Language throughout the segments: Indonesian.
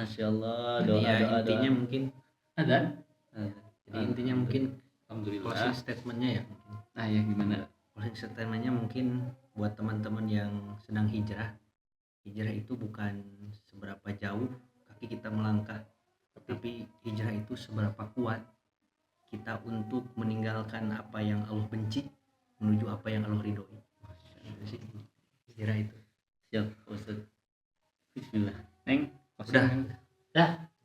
Masya Allah, Jadi ya doa. intinya mungkin Azan. jadi intinya mungkin Alhamdulillah. closing statementnya ya. Nah ya gimana? Closing statementnya mungkin buat teman-teman yang sedang hijrah. Hijrah itu bukan seberapa jauh kaki kita melangkah, tapi hijrah itu seberapa kuat kita untuk meninggalkan apa yang Allah benci menuju apa yang Allah ridhoi. Itu sih hijrah itu. Siap, Ustaz. Bismillah. Neng. Udah.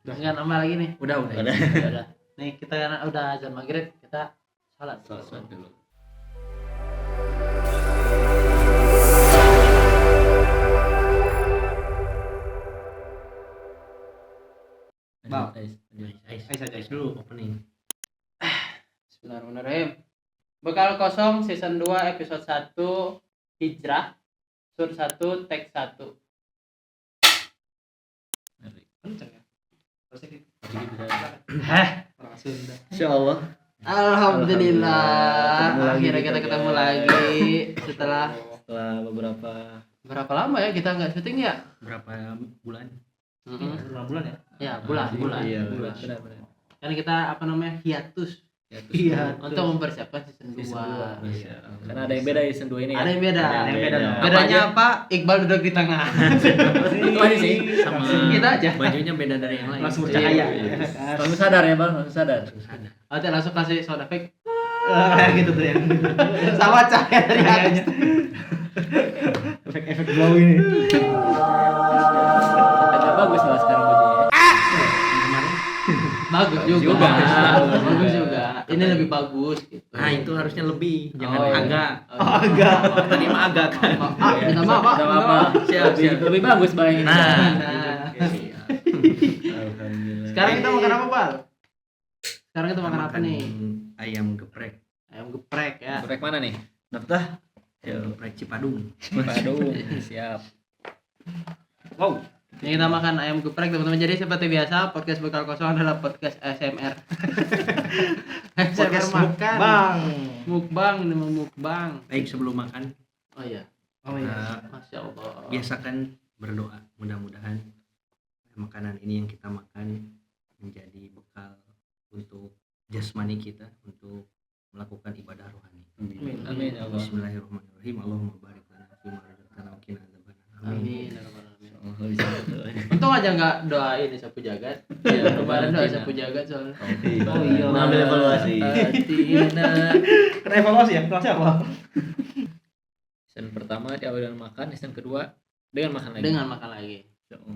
Nggak nambah lagi nih. Udah. Udah. Nih kita karena udah azan maghrib, kita salat dulu. Bang. Ais dulu opening. Bismillahirrahmanirrahim. Bekal kosong season 2 episode 1 Hijrah sur 1 tag 1. Kenceng ya? Insya Allah. Alhamdulillah. Akhirnya kita ketemu lagi setelah berapa lama ya kita nggak syuting ya? Berapa bulan? Bulan ya? Ya bulan. Iya, Bulan. benar. Kan kita hiatus Iya. untuk mempersiapkan season 2. Iya. Karena ada yang beda di season 2 ini ya. Ada yang beda. Dong. Bedanya apa? Iqbal duduk di tengah. Itu aja sih. Sama Kita aja. bajunya beda dari yang lain. Langsung bercahaya. Langsung sadar ya, Bang. Langsung sadar. Oke, langsung kasih sound effect. Gitu tuh yang Sama cahaya dari atas. efek glow ini. Ada bagus lah sekarang bajunya. Bagus juga. Bagus juga. Ini lebih bagus gitu. Nah, itu harusnya lebih, jangan Oh, iya. agak. Agak. Tadi mah agak kan. Minta maaf, Pak. Enggak apa-apa. Siap. Lebih bagus Bang ini. Nah. Alhamdulillah. Sekarang kita makan apa, Pak? Sekarang kita makan apa nih? Ayam geprek. Ayam geprek ya. Geprek mana nih? Daftar. Ayam geprek Cipadung. Padung. Siap. Wow. Ini kita makan ayam geprek teman-teman. Jadi seperti biasa podcast bekal kosong adalah podcast ASMR. Podcast makan. Bang. Mukbang, ini mau mukbang. Baik, sebelum makan, Oh iya. Oh iya. Masya Allah. biasakan berdoa. Mudah-mudahan makanan ini yang kita makan menjadi bekal untuk jasmani kita untuk melakukan ibadah rohani. Amin. Amin ya Allah. Bismillahirrahmanirrahim. Allahumma barik lana fi ma razaqtana wa qina adzabannar. Amin. Allah bisa betul. Untung aja nggak doain sapu jagat. Ya, kemarin doa sapu jagat soalnya. Oh iya. Ngambil evaluasi. Atina. Kena evaluasi ya? Evaluasi apa? Season pertama diawali dengan makan, season kedua dengan makan lagi. Dengan makan lagi.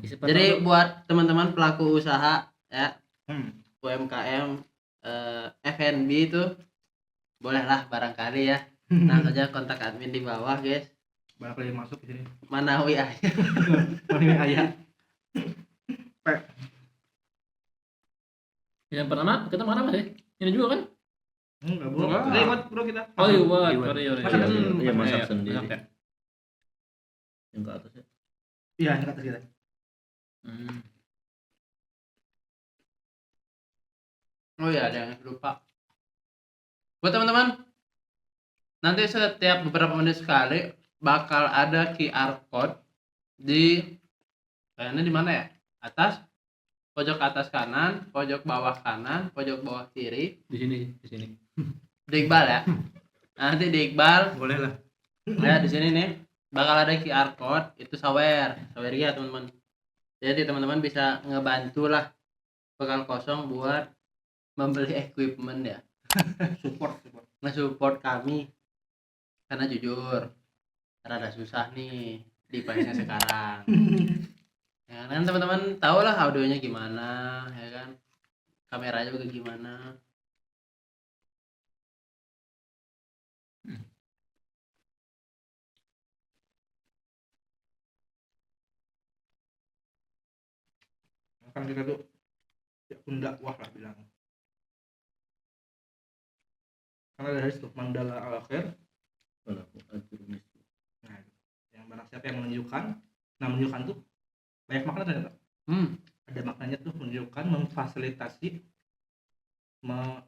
Season Jadi pertama- buat teman-teman pelaku usaha ya, Hmm. UMKM, F&B itu bolehlah barangkali ya. Nah saja kontak admin di bawah guys. Barangkali masuk ke sini. Manawi aja. Ini ayah. season pertama kita makan apa sih? Ini juga kan? Enggak, bro. Enggak. Udah ikut bro kita. Oh iya, buat. Iya, Sorry. Masak sendiri. Iya, masak Iya, sendiri. masak ya. Yang ke atas ya. Iya, ini kata kita. Oh iya, ada yang lupa. Buat teman-teman, nanti setiap beberapa menit sekali bakal ada QR code di kayaknya di mana ya? Atas, pojok atas kanan, pojok bawah kanan, pojok bawah kiri. Di sini. Di Iqbal ya. Nanti di Iqbal, Boleh lah. ya di sini nih bakal ada QR code, itu sawer ya teman-teman. Jadi teman-teman bisa ngebantu lah bekal kosong buat membeli equipment ya. Support. Nge-support kami karena jujur rada susah nih device-nya sekarang. Ya kan teman-teman tahu lah audionya gimana, ya kan, kameranya juga gimana. Kan kita tuh ya pun dakwah lah bilang. Karena dari situ mandala al-akhir. Nah, yang barang siapa yang menunjukkan, nah menunjukkan tuh banyak makna ternyata. Ada maknanya tuh menunjukkan, memfasilitasi,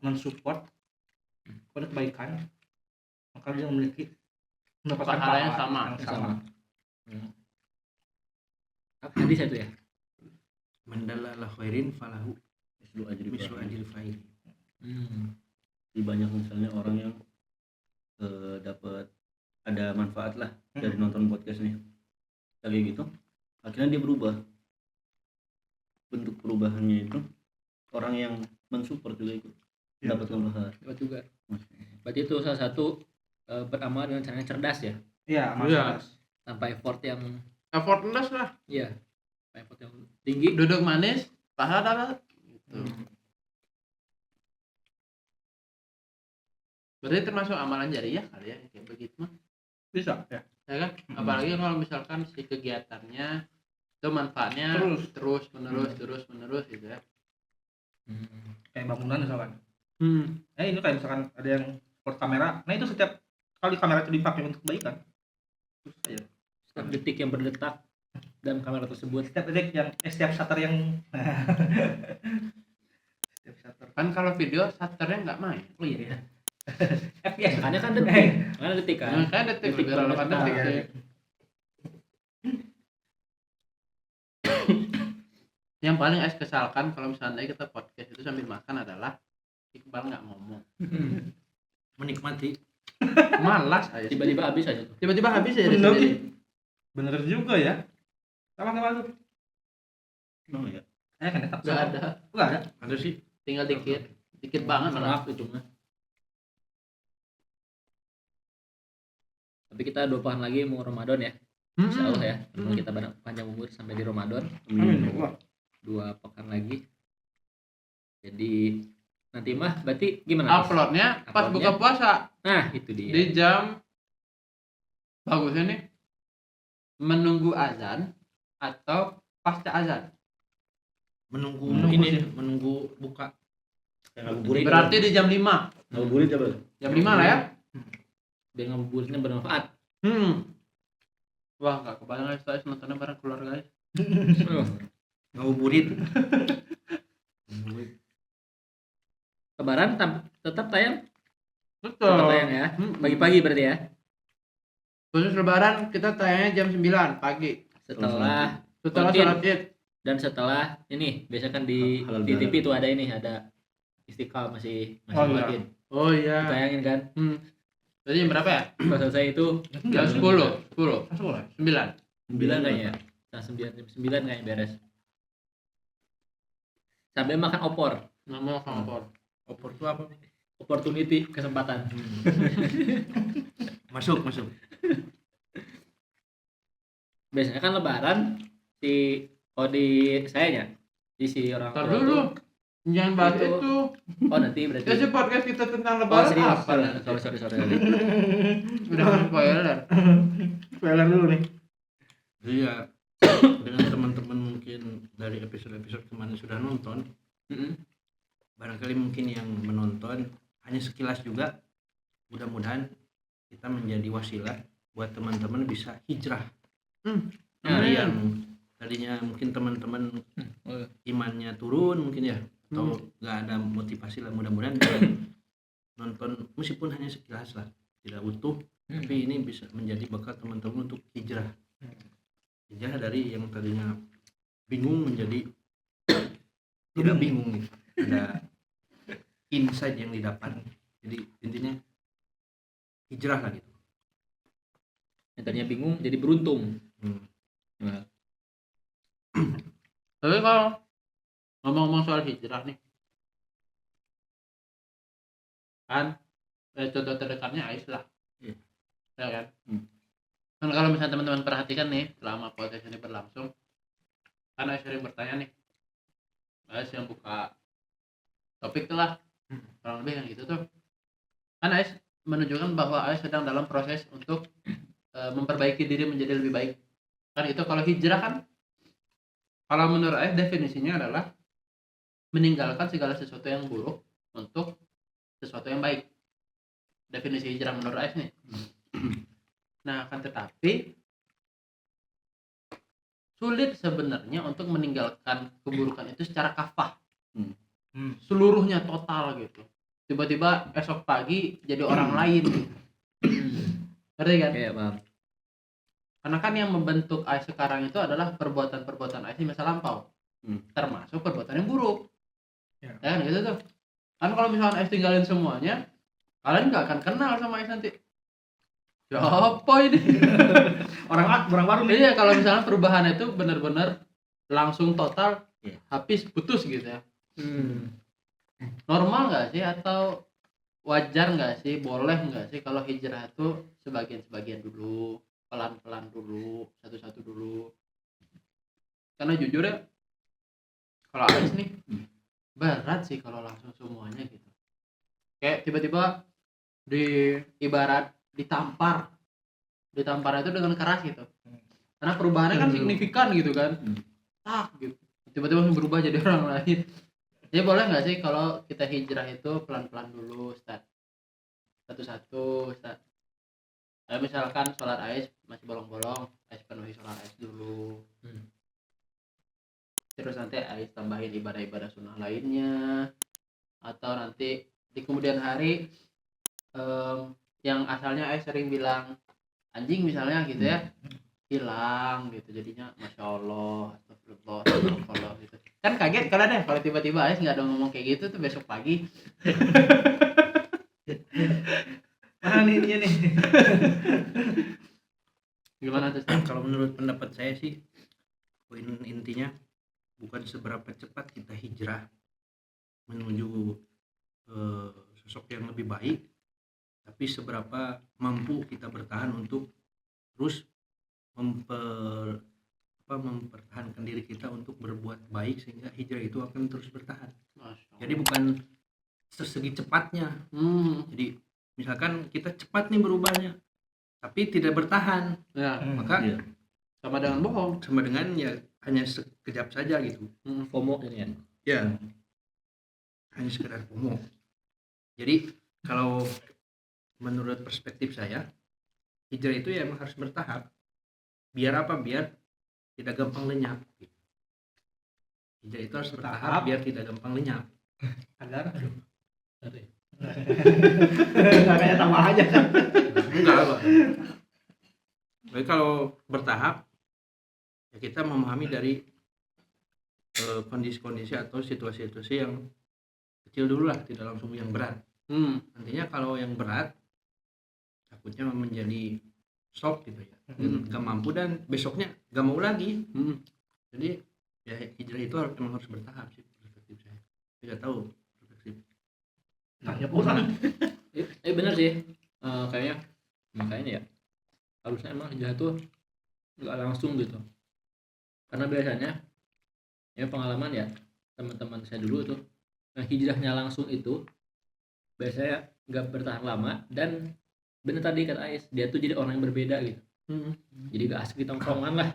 mensupport pada kebaikan, maka dia memiliki mendapatkan Pahala yang sama. sama. Hadis itu ya? mandalla ala khairin falahu Mislu ajri mislu fa'il. ajri fa'il. Jadi banyak misalnya orang yang dapat ada manfaat lah dari nonton podcast nih kayak gitu, akhirnya dia berubah. Bentuk perubahannya itu orang yang mensupport juga ikut dapat manfaat. Dapat juga. Berarti itu salah satu beramal dengan cara yang cerdas ya, Iya, Iya. mas. tanpa effort yang Effortless lah. iya, tanpa effort yang tinggi. Duduk manis, pahala dapat. Gitu. Berarti termasuk amalan jariah kali ya kayak begitu mah. Bisa ya. Ya kan? Apalagi kalau misalkan si kegiatannya itu manfaatnya terus menerus gitu ya. Kayak bangunan misalkan. Ini kayak misalkan ada yang sport kamera. Nah itu setiap kali kamera itu dipakai untuk kebaikan. Terus aja. Setiap detik yang berdetak dalam kamera tersebut. Setiap detik yang setiap shutter yang setiap shutter. Kan kalau video shutternya nggak main. Oh iya ya. FPS. Makanya kan detik kan. Makanya detik lebih relevan berdetak. detik. Yang paling Ais kesalkan kalau misalnya kita podcast itu sambil makan adalah Iqbal nggak ngomong. Menikmati. Malas Ais. Tiba-tiba habis aja tuh. Tiba-tiba habis ya Bener, sendiri. Bener juga ya. Sama tuh. Oh ya. Kan tetap Nggak ada. Enggak ada. Ada sih. Tinggal dikit banget malah. Maaf itu cuma. Tapi kita 2 pekan lagi mau Ramadan ya. Insya Allah ya. Semoga kita panjang umur sampai di Ramadan. Amin. Allah. 2 pekan lagi. Jadi nanti mah berarti gimana? Uploadnya pas Uploadnya? buka puasa Nah, itu dia. di jam bagusnya nih menunggu azan atau pasca azan. Menunggu buka. Yang ngabuburit. Berarti di jam 5. Ngabuburit apa? Jam 5 lah ya. Biar ngabuburitnya bermanfaat. Wah, nggak kebayang guys, nontonnya bareng keluarga guys. Ngabuburit. Lebaran tetap tayang. Betul. Tetap tayang ya. Pagi-pagi berarti ya. Khusus lebaran kita tayangnya jam 9 pagi. Setelah Setelah Mungkin. sholat Id. dan setelah ini biasa kan di Halal di bihalal. TV itu ada ini, ada Istiqlal masih Oh, iya. sholat Id. Oh iya. Tayangin kan. Jadi jam berapa ya? Pas selesai itu Jam 10, 9. Langsung 9 kayaknya. Jam 9 kayaknya beres. Sambil makan opor. Ngomong sama Por. Opor itu apa? Opportunity, kesempatan. Masuk. Biasanya kan lebaran kalau di sayanya di si orang Ntar tua dulu. tuh- Jangan bahas Itu. itu. Oh nanti berarti. Ya si podcast kita tentang Oh lebaran serius. apa nanti? Sorry. Udah spoiler. Spoiler dulu nih. Jadi ya dengan teman-teman mungkin dari episode-episode kemarin sudah nonton, barangkali mungkin yang menonton hanya sekilas juga, mudah-mudahan kita menjadi wasilah buat teman-teman bisa hijrah. Dari yang tadinya mungkin teman-teman imannya turun mungkin ya, atau nggak ada motivasi lah, mudah-mudahan bisa nonton meskipun hanya sekilas lah, tidak utuh, tapi ini bisa menjadi bekal teman-teman untuk hijrah dari yang tadinya bingung menjadi tidak bingung nih, ada insight yang didapat. Jadi intinya hijrah lah gitu. Yang tadinya bingung jadi beruntung. Nah, Tapi kalau ngomong-ngomong soal hijrah nih, kan contoh terdekatnya Ais lah. Iya. Ya kan? Kan kalau misalnya teman-teman perhatikan nih selama podcast ini berlangsung, kan Ais sering bertanya nih, Ais yang buka topik tuh lah, kurang lebih yang gitu tuh. Kan Ais menunjukkan bahwa Ais sedang dalam proses untuk memperbaiki diri menjadi lebih baik. Kan itu kalau hijrah kan, kalau menurut Ais definisinya adalah meninggalkan segala sesuatu yang buruk untuk sesuatu yang baik. Definisi hijrah menurut Ais nih. Nah, akan tetapi sulit sebenarnya untuk meninggalkan keburukan itu secara kafah. Seluruhnya total gitu. Tiba-tiba esok pagi jadi orang lain gitu. Ngerti kan? kayak paham. Karena kan yang membentuk Ais sekarang itu adalah perbuatan-perbuatan Ais di masa lampau. termasuk perbuatan yang buruk. Ya. Ya kan gitu tuh. Kan kalau misalkan Ais tinggalin semuanya, kalian nggak akan kenal sama Ais nanti. Siapa ini? Orang baru nih. Iya, kalau misalnya perubahan itu benar-benar langsung total Iya. habis putus gitu ya. Hmm. Normal nggak sih atau wajar nggak sih, boleh nggak sih kalau hijrah itu sebagian-sebagian dulu, pelan-pelan dulu, satu-satu dulu? Karena jujur ya, kalau Ais nih berat sih kalau langsung semuanya gitu. Kayak tiba-tiba ibarat ditampar itu dengan keras gitu. Karena perubahannya kan signifikan gitu kan. Tak gitu. Tiba-tiba langsung berubah jadi orang lain. Jadi boleh nggak sih kalau kita hijrah itu pelan-pelan dulu, start satu-satu, start. Misalkan sholat Ais masih bolong-bolong, Ais penuhi sholat Ais dulu. Terus nanti Ais tambahin ibadah-ibadah sunnah lainnya, atau nanti di kemudian hari yang asalnya Ais sering bilang anjing misalnya gitu ya, hilang gitu, jadinya masya Allah, astagfirullah gitu. Kan kaget kalau deh kalau tiba-tiba Ais nggak ada ngomong kayak gitu tuh besok pagi. Mana nih dia nih? Gimana tuh? Kalau menurut pendapat saya sih, poin intinya bukan seberapa cepat kita hijrah menuju sosok yang lebih baik, tapi seberapa mampu kita bertahan untuk terus mempertahankan diri kita untuk berbuat baik sehingga hijrah itu akan terus bertahan. Jadi bukan sesegi cepatnya. Jadi misalkan kita cepat nih berubahnya tapi tidak bertahan, Ya, maka Iya. sama dengan bohong. sama dengan ya hanya sekejap saja gitu. FOMO ini ya. Ya, hanya sekedar FOMO. Jadi kalau menurut perspektif saya, hijrah itu ya emang harus bertahap. Biar apa? Biar tidak gampang lenyap. Hijrah itu harus bertahap biar tidak gampang lenyap. Agar Tadi. kayak tambah aja. Enggak apa. Jadi kalau bertahap, ya kita memahami dari kondisi-kondisi atau situasi-situasi yang kecil dulu lah, tidak langsung yang berat. Nantinya kalau yang berat takutnya menjadi shock gitu ya, gak mampu dan besoknya gak mau lagi. Jadi ya hijrah itu memang harus bertahap sih perspektif saya. Tidak tahu perspektif. Tanya pulang. Bener sih. Kayaknya makanya ya harusnya emang hijrah tuh nggak langsung gitu, karena biasanya ya pengalaman ya teman-teman saya dulu tuh, nah hijrahnya langsung itu biasanya nggak bertahan lama dan bener tadi kata Ais, dia tuh jadi orang yang berbeda gitu. Jadi gak asik di tongkrongan lah.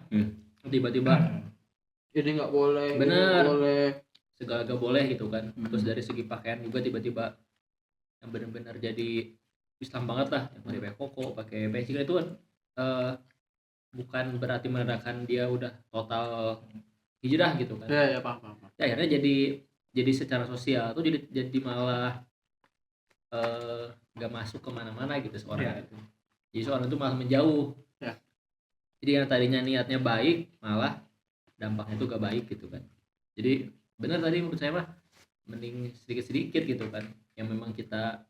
Tiba-tiba Ini nggak boleh. Bener. Nggak boleh. segala gak boleh gitu kan. Terus dari segi pakaian juga tiba-tiba yang benar-benar jadi Islam banget lah, yang pakai koko, pakai peci itu kan bukan berarti menandakan dia udah total hijrah gitu kan. Ya paham. Ya, akhirnya jadi secara sosial tuh jadi malah gak masuk kemana-mana gitu seorang itu. Jadi seorang itu malah menjauh. Ya. Jadi yang tadinya niatnya baik malah dampaknya itu gak baik gitu kan. Jadi benar tadi menurut saya mah mending sedikit-sedikit gitu kan, yang memang kita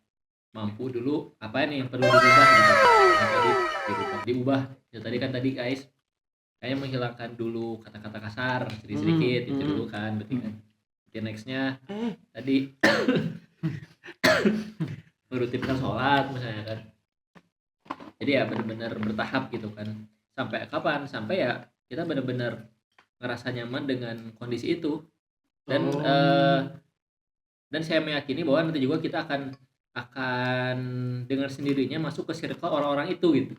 mampu dulu apa nih yang perlu dirubah gitu. Yang tadi diubah ya tadi kan tadi guys kayaknya menghilangkan dulu kata-kata kasar sedikit-sedikit itu dulu kan, berarti kan. Oke, nextnya tadi merutinkan sholat misalnya kan. Jadi ya benar-benar bertahap gitu kan. Sampai kapan? Sampai ya kita benar-benar ngerasa nyaman dengan kondisi itu. Dan dan saya meyakini bahwa nanti juga kita akan dengan sendirinya masuk ke circle orang-orang itu gitu.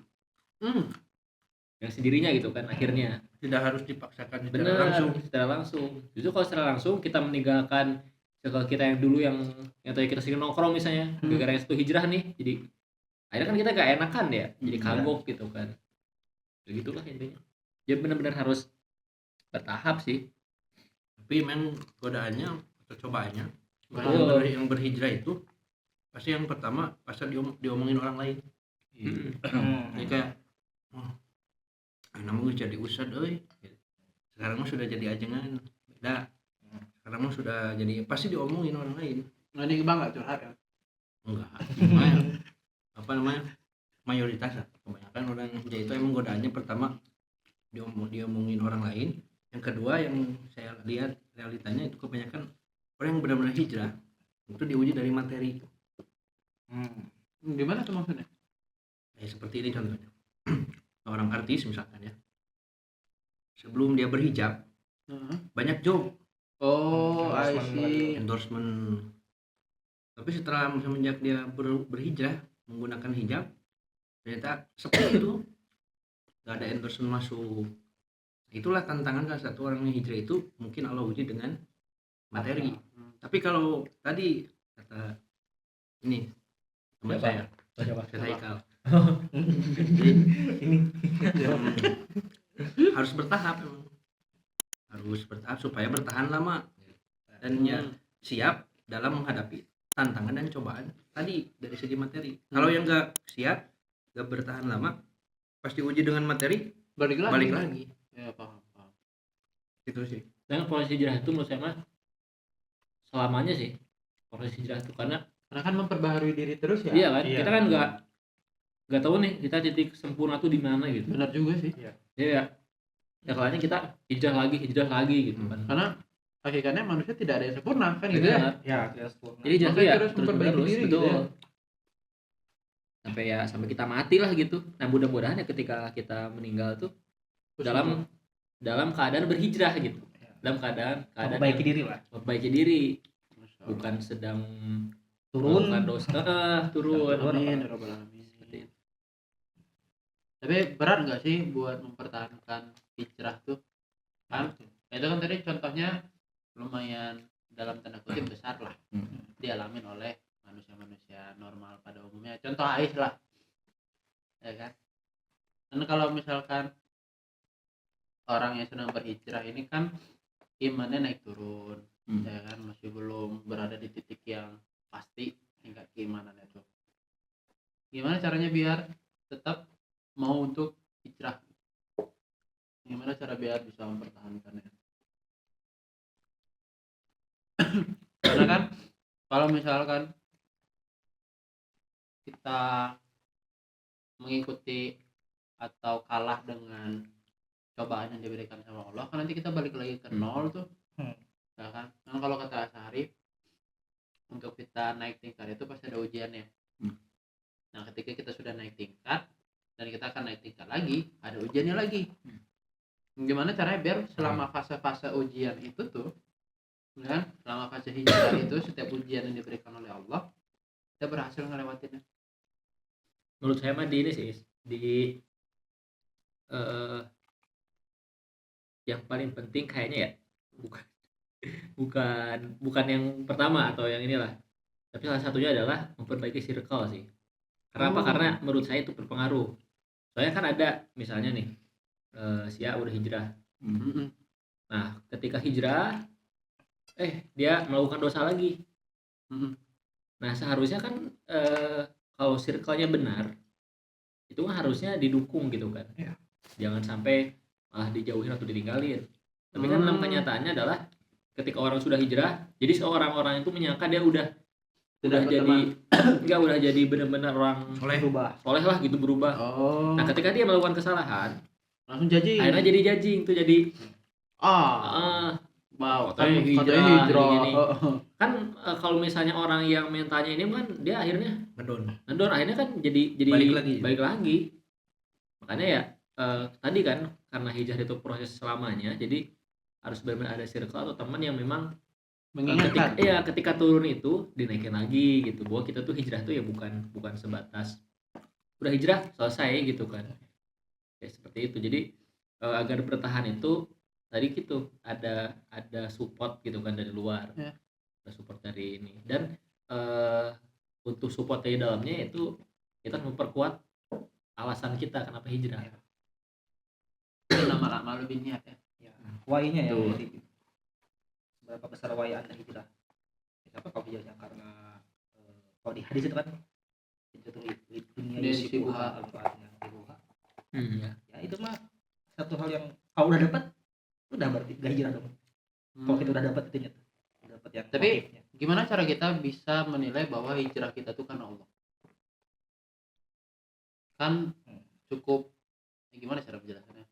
Yang sendirinya gitu kan akhirnya. Tidak harus dipaksakan secara langsung. Justru kalau secara langsung kita meninggalkan circle kita yang dulu yang tadi kita sering nongkrong misalnya, gara-gara yang satu hijrah nih, jadi akhirnya kan kita gak enakan ya, jadi kagok gitu kan. Begitulah intinya. Jadi benar-benar harus bertahap sih. Tapi memang godaannya atau cobaannya yang berhijrah itu pasti yang pertama pasti diomongin orang lain. Jadi kayak namanya jadi ustad, sekarang mah sudah jadi ajengan, beda. Sekarang mah sudah jadi pasti diomongin orang lain. Nah, ini bangga curhat ya. Enggak, lumayan. Apa namanya, mayoritas lah, kebanyakan orang hijrah itu emang godaannya pertama diomongin orang lain, yang kedua yang saya lihat realitanya itu kebanyakan orang yang benar-benar hijrah itu diuji dari materi. Gimana tuh maksudnya? Seperti ini contohnya. Orang artis misalkan ya, sebelum dia berhijab banyak job Oh, I see. endorsement, tapi setelah semenjak dia berhijrah menggunakan hijab ternyata seperti itu, gak ada endorsement masuk. Itulah tantangan salah satu orang yang hijrah itu, mungkin Allah uji dengan materi. Tapi kalau tadi kata ini teman saya kata Haikal, harus bertahap memang. Harus bertahap supaya bertahan lama dan ya siap dalam menghadapi tantangan dan cobaan tadi dari segi materi. Kalau yang nggak siap, nggak bertahan lama, pasti uji dengan materi, Balik lagi. Ya, paham. gitu sih. Dan proses hijrah itu menurut saya mah selamanya sih proses hijrah itu, karena kan memperbaharui diri terus ya. iya kan, Iya. kita kan nggak tahu nih kita titik sempurna tuh di mana gitu. Benar juga sih. Iya. Ya kalanya kita hijrah lagi gitu kan. Karena hakikatnya manusia tidak ada yang sempurna kan gitu ya. Benar. Ya, tidak sempurna. Jadi hijrah tuh Makanya ya terus memperbaiki terus diri betul. gitu ya. Sampai kita mati lah gitu. Nah mudah-mudahan ya ketika kita meninggal tuh dalam keadaan berhijrah gitu. Dalam keadaan Memperbaiki diri lah. memperbaiki diri, Masya Allah. bukan sedang Turun. melakukan dosa, turun. Amin, ya Rabbal Alamin. Seperti itu. Tapi berat nggak sih buat mempertahankan hijrah tuh? Kan itu kan tadi contohnya lumayan dalam tanda kutip besar lah dialamin oleh manusia-manusia normal pada umumnya. Contoh Ais lah, ya kan? Dan kalau misalkan orang yang sedang berhijrah ini kan imannya naik turun, ya kan, masih belum berada di titik yang pasti tingkat keimanannya tuh. Gimana caranya biar tetap mau untuk hijrah? Gimana cara biar bisa mempertahankannya? Karena kan kalau misalkan kita mengikuti atau kalah dengan cobaan yang diberikan sama Allah, kan nanti kita balik lagi ke nol tuh. Ya kan? Nah, kalau kata Asy'ari, untuk kita naik tingkat itu pasti ada ujiannya. Nah, ketika kita sudah naik tingkat dan kita akan naik tingkat lagi, ada ujiannya lagi. Gimana caranya biar selama fase-fase ujian itu tuh, kan? Selama fase hijrah itu, setiap ujian yang diberikan oleh Allah, kita berhasil ngelewatinnya. Menurut saya mah di ini sih yang paling penting kayaknya ya bukan yang pertama atau yang inilah, tapi salah satunya adalah memperbaiki circle sih. Kenapa? Karena menurut saya itu berpengaruh. Soalnya kan ada misalnya nih si A udah hijrah. Nah ketika hijrah dia melakukan dosa lagi. Nah seharusnya kan kalau circle-nya benar itu kan harusnya didukung gitu kan. Jangan sampai malah dijauhin atau ditinggalin. Tapi kan dalam kenyataannya adalah ketika orang sudah hijrah, jadi seorang orang itu menyangka dia udah jadi benar-benar orang soleh lah gitu, berubah. Nah ketika dia melakukan kesalahan Langsung jajing. akhirnya jadi jajing tuh, jadi Wow, katanya katanya hijrah, gini. hijrah. Kan kalau misalnya orang yang mentalnya ini kan dia akhirnya ngedon, akhirnya kan jadi balik lagi. Makanya ya tadi kan karena hijrah itu proses selamanya, jadi harus benar-benar ada circle atau teman yang memang Mengingatkan. ketika turun itu dinaikin lagi gitu, bahwa kita tuh hijrah tuh ya bukan sebatas udah hijrah selesai gitu kan ya, seperti itu. Jadi agar bertahan itu tadi gitu ada support gitu kan dari luar, ada support dari ini, dan untuk support dari dalamnya itu kita memperkuat alasan kita kenapa hijrah. Lama-lama lebih niat ya. Why-nya ya. Betul. Jadi, seberapa besar why Anda hijrah? Siapa kalau hijrahnya karena kalau di hadis itu kan itu dunia Dia sibuha sibuha. ya itu mah satu hal yang kalau udah dapat udah berarti gak hijrah dong. Kalau kita udah dapat itunya tuh, dapat yang Tapi motifnya. gimana cara kita bisa menilai bahwa hijrah kita tuh karena Allah? Kan cukup gimana cara penjelasannya?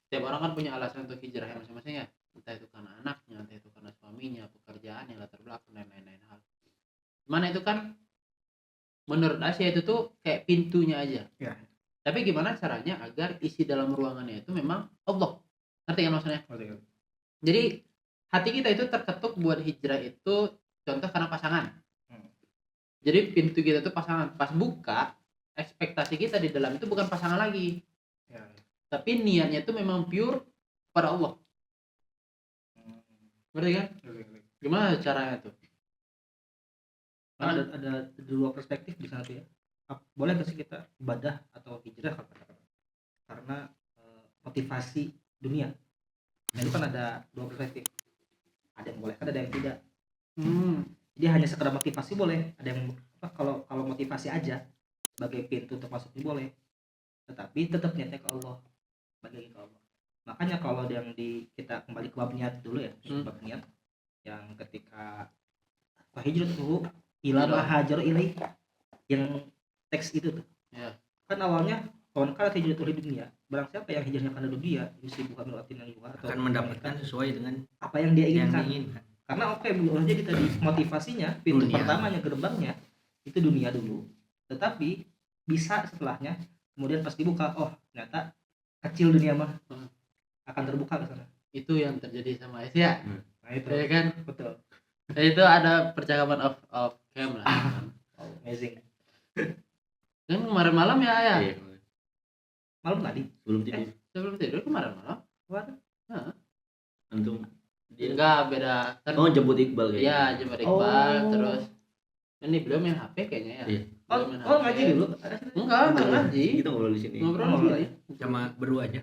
Setiap orang kan punya alasan untuk hijrah masing-masing ya. Entah itu karena anaknya, entah itu karena suaminya, pekerjaannya, latar belakang dan lain-lain hal. Mana itu kan menurut Asia itu tuh kayak pintunya aja. Ya. Tapi gimana caranya agar isi dalam ruangannya itu memang Allah? Ngerti kan maksudnya? Jadi hati kita itu terketuk buat hijrah itu contoh karena pasangan. Jadi pintu kita itu pasangan. Pas buka, ekspektasi kita di dalam itu bukan pasangan lagi. Ya. Tapi niatnya itu memang pure pada Allah. Ngerti kan? Gimana caranya tuh? Kan ada dua perspektif di sana tuh ya. Boleh nggak sih kita ibadah atau hijrah karena motivasi dunia? Nah, itu kan ada dua perspektif. Ada yang boleh, ada yang tidak. Jadi hanya sekedar motivasi boleh. Ada yang kalau motivasi aja sebagai pintu untuk masuk boleh. Tetapi tetap niatnya ke Allah, bagi ke Allah. Makanya kalau yang kita kembali ke bab niat dulu ya, bab niat yang ketika hijratuhu ila ma hajar ilaih, yang teks itu tuh. Ya. Kan awalnya kawan kala hijratuhu di dunia, barang siapa yang hijrahnya karena dunia, yusibuha min atin yang juga akan mendapatkan sesuai dengan apa yang dia yang inginkan. diinginkan. Karena boleh jadi tadi motivasinya pintu Dunia. pertamanya gerbangnya itu dunia dulu, tetapi bisa setelahnya kemudian pas dibuka, oh ternyata kecil dunia mah akan terbuka ke sana. Itu yang terjadi sama Asia. Nah itu Ya kan? betul. Itu ada percakapan off cam lah. Oh, amazing. Kan kemarin malam ya ya. Iya, Malam tadi sebelum tidur Sebelum tidur kemarin malam. antum dia Enggak beda. Kan jemput Iqbal kayaknya. iya jemput Iqbal Oh. terus ini belum main HP kayaknya ya. Iya. Belum main Oh HP. ngaji dulu. Enggak ngaji. Kita ngobrol di sini. Ngobrol Oh, sendiri. Cuma berdua aja.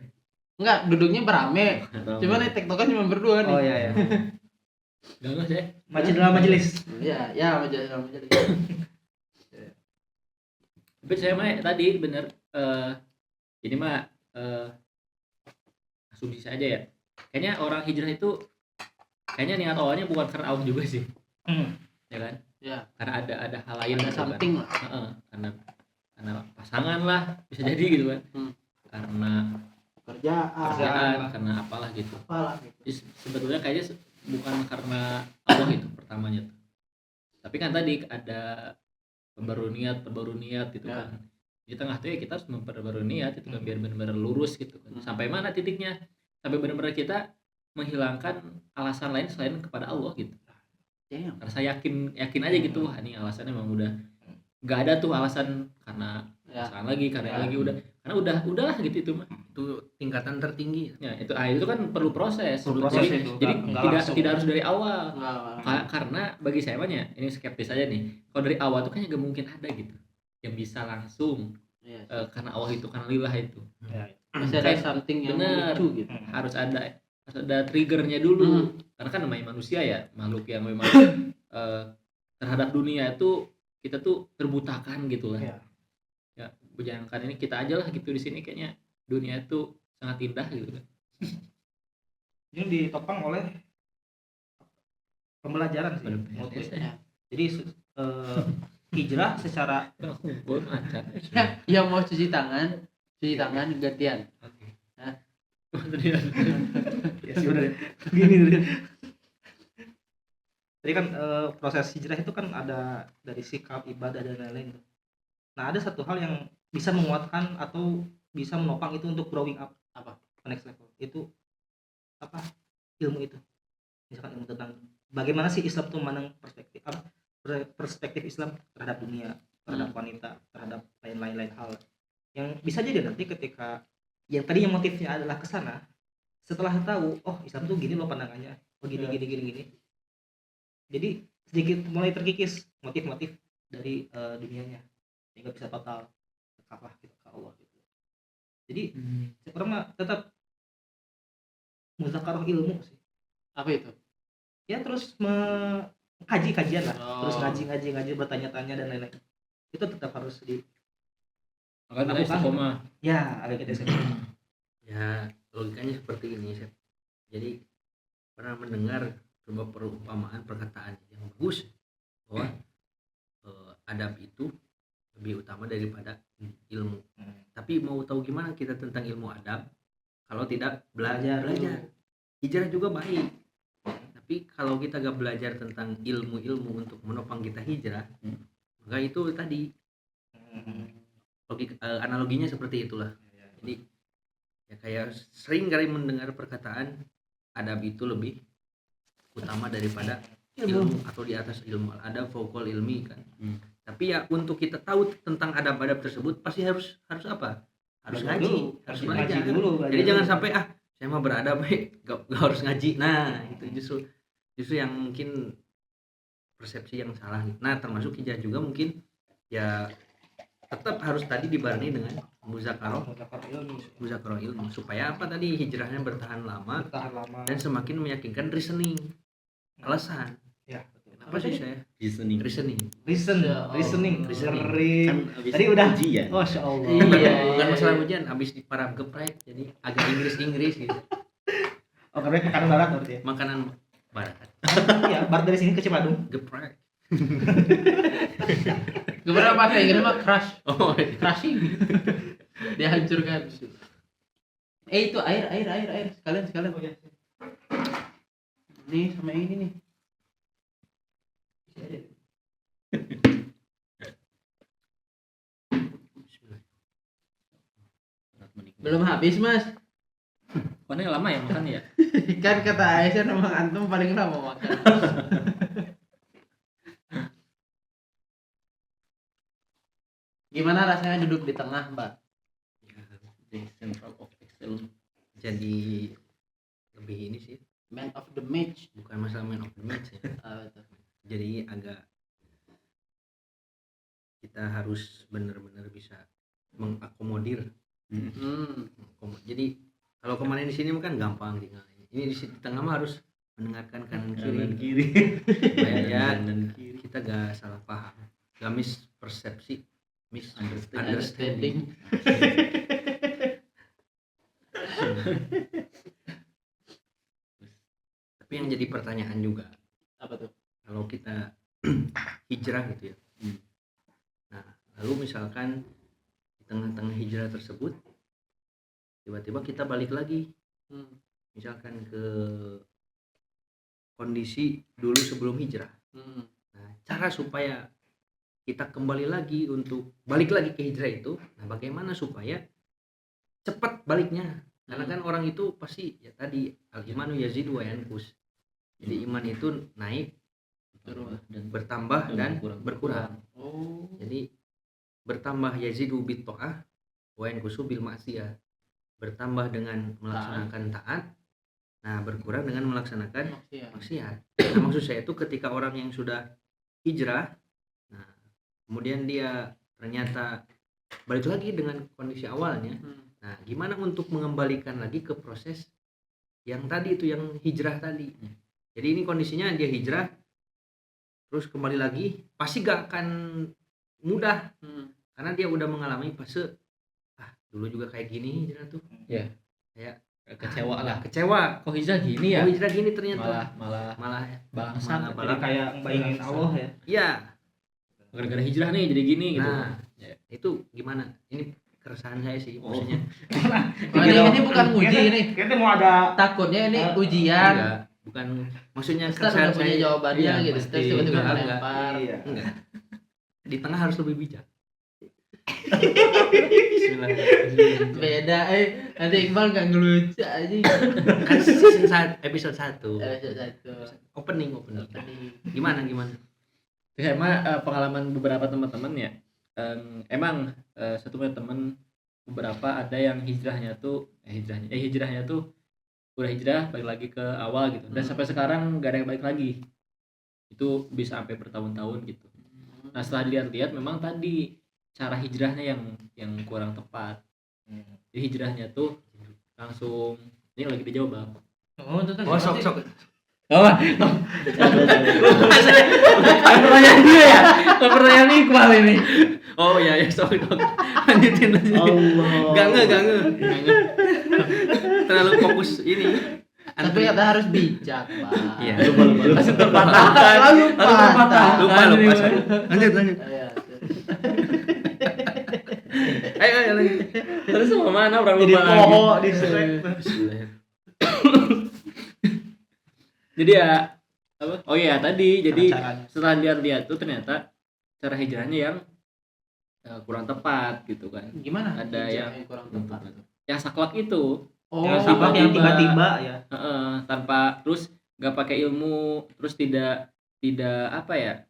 Enggak, duduknya berame. Tahu. Cuman nih TikTokan cuma berdua nih. Oh iya ya. Gak sih. Majelis dalam majelis. Iya, ya majelis. Tapi saya mah tadi bener ini mah asumsi saja ya. Kayaknya orang hijrah itu kayaknya niat awalnya bukan karena Allah juga sih. Ya kan? Ya. Karena ada hal lain Ada gitu kan. something lah. Heeh, karena pasangan lah bisa jadi gitu kan. Karena pekerjaan, karena apalah gitu. Jadi sebetulnya kayaknya bukan karena Allah itu pertamanya tuh. Tapi kan tadi ada perbaru niat gitu Ya. kan. Di tengah tuh ya kita harus memperbarui niat itu kan biar benar-benar lurus gitu kan. Sampai mana titiknya? Sampai benar-benar kita menghilangkan alasan lain selain kepada Allah gitu. Damn. Karena saya yakin aja gitu, wah ini alasannya memang udah nggak ada tuh alasan karena Ya. pasangan lagi karena lagi karena udahlah gitu itu mah. Itu tingkatan tertinggi. Ya itu kan perlu proses. Perlu proses jadi itu, jadi nggak tidak langsung. tidak harus dari awal. Enggak. Karena bagi saya mah ya, ini skeptis aja nih. Kalau dari awal tuh kayaknya gak mungkin ada gitu yang bisa langsung Iya. karena Allah itu karena lillah itu. Ya. Masih ada Kayak something yang bener. lucu gitu. Harus ada triggernya dulu. Karena kan namanya manusia ya, makhluk yang memang terhadap dunia itu kita tuh terbutakan gitu lah. Iya. Ya, bayangkan ini kita aja lah gitu di sini kayaknya dunia itu sangat indah gitu kan. Ini ditopang oleh pembelajaran sih. Ya. Jadi hijrah secara Yang mau cuci tangan gantian. ya sih udah gini deh. Tadi kan proses hijrah itu kan ada dari sikap, ibadah dan lain-lain tuh. Nah ada satu hal yang bisa menguatkan atau bisa menopang itu untuk growing up Apa? ke next level itu apa, ilmu itu, misalkan ilmu tentang bagaimana sih Islam tuh memandang perspektif Islam terhadap dunia, terhadap wanita, terhadap lain-lain hal yang bisa jadi nanti ketika yang tadinya motifnya adalah ke sana, setelah tahu oh Islam tuh gini loh pandangannya, oh gini gini jadi sedikit mulai terkikis motif-motif dari dunianya sehingga bisa total kafah gitu ke Allah gitu. Jadi sekarang mah tetap muzakarah ilmu sih Apa itu? ya, terus kajian lah, Oh. terus ngaji bertanya-tanya dan lain-lain itu tetap harus Makanya ada istiqomah. ya agak kita Ya logikanya seperti ini, Chef. Jadi pernah mendengar sebuah perumpamaan perkataan yang bagus bahwa adab itu lebih utama daripada ilmu. Tapi mau tahu gimana kita tentang ilmu adab kalau tidak belajar. Hijrah juga baik, tapi kalau kita gak belajar tentang ilmu-ilmu untuk menopang kita hijrah, maka itu tadi analoginya seperti itulah. Jadi ya kayak sering kali mendengar perkataan adab itu lebih utama daripada ilmu atau di atas ilmu, adab fauqal ilmi kan. Tapi ya untuk kita tahu tentang adab-adab tersebut pasti harus apa? Harus ngaji, harus belajar. Jadi jangan sampai saya mah beradab gak harus ngaji. Nah, itu justru yang mungkin persepsi yang salah. Nah, termasuk hijrah juga mungkin ya tetap harus tadi dibarengi dengan muzakarah ilmu supaya apa tadi hijrahnya bertahan lama dan semakin meyakinkan reasoning, alasan. Ya, Apa sih saya? Reasoning. Reasoning. Kan abis Tadi udah ujian. Masya Allah. Bukan masalah ujian, habis di para geprek jadi agak Inggris gitu. Oh, karena makanan barat berarti ya. Makanan barat. Iya, barat dari sini ke Cipadung. Geprek. Gimana bahasa Inggris mah crush, Oh, crushing. Dia hancurkan. Itu air. Sekalian. Oh, ya. Nih sama ini nih. Belum habis, Mas. Pokoknya lama ya makan ya. Kan kata Aisyah memang antum paling lama makan. Gimana rasanya duduk di tengah, Mbak? ya, the central of excellence. Jadi lebih ini sih, Man of the match. bukan masalah man of the match ya. Betul. Jadi agak kita harus benar-benar bisa mengakomodir. Jadi kalau kemarin di sini kan gampang tinggal. Ini di tengah mah harus mendengarkan kanan Kanan kiri. kiri. Supaya Kanan kiri. kita gak salah paham, gak mispersepsi, Understanding. Tapi yang jadi pertanyaan juga, Apa tuh? kalau kita hijrah gitu ya. Nah, lalu misalkan di tengah-tengah hijrah tersebut tiba-tiba kita balik lagi, misalkan ke kondisi dulu sebelum hijrah. Nah, cara supaya kita kembali lagi untuk balik lagi ke hijrah itu, nah bagaimana supaya cepat baliknya? Karena kan orang itu pasti ya tadi al-imanu yazidu wa yanqus. Jadi iman itu naik, bertambah dan berkurang. Oh. Jadi bertambah yazidu bit ta'ah wa yanqusu bil ma'siyah. Bertambah dengan melaksanakan taat. Nah, berkurang dengan melaksanakan maksiat. Nah, maksud saya itu ketika orang yang sudah hijrah, nah kemudian dia ternyata balik lagi dengan kondisi awalnya. Nah, gimana untuk mengembalikan lagi ke proses yang tadi itu, yang hijrah tadi. Jadi ini kondisinya dia hijrah terus kembali lagi, pasti gak akan mudah. Karena dia udah mengalami fase dulu juga kayak gini hijrah tuh. Ya. Kayak Kecewa lah. kecewa. Kok hijrah gini ya? Oh, hijrah gini ternyata. Malah malah bangsat. Jadi kayak ngebayangin Allah ya. Iya. Gara-gara hijrah nih jadi gini gitu. Nah, Ya. itu gimana? Ini keresahan saya sih maksudnya. Oh, ini bukan uji ini. Kita mau ada Takutnya ini ujian. Enggak, bukan maksudnya Terus keresahan udah punya saya. jawabannya Iya, gitu. pasti. Terus tiba-tiba Enggak, melempar. Iya. Enggak. Di tengah harus lebih bijak. Beda nanti Iqbal nggak ngelucu aja. Kan season 1, episode 1. Satu. Opening. Gimana? Terus emang pengalaman beberapa teman-teman ya. Emang satu punya teman beberapa ada yang hijrahnya tuh udah hijrah balik lagi ke awal gitu. Dan sampai sekarang gak ada yang balik lagi. Itu bisa sampai bertahun-tahun gitu. Nah, setelah dilihat-lihat memang tadi cara hijrahnya yang kurang tepat. Jadi hijrahnya tuh langsung ini lagi dijawab Bang. Oh, sok. Pertanyaan dia ya? Pertanyaan Iqbal ini. Oh ya, sok. Lanjutin. Allah. Gak nge. Terlalu fokus ini. Tapi kata harus bijak, Pak. Iya. lupa Langsung terpatahkan. Lalu patah. lupa lanjut Iya. Ayo lanjut. Terus sama mana orang Jadi lupa lagi? poho di strek. Jadi ya apa? Oh iya tadi jadi Caranya. setelah lihat-lihat tuh ternyata cara hijrahnya yang kurang tepat gitu kan. Gimana? Ada hijrah kurang tepat. Yang saklek itu Oh, Yang saklek yang tiba-tiba ya. tanpa terus nggak pakai ilmu, terus tidak apa ya?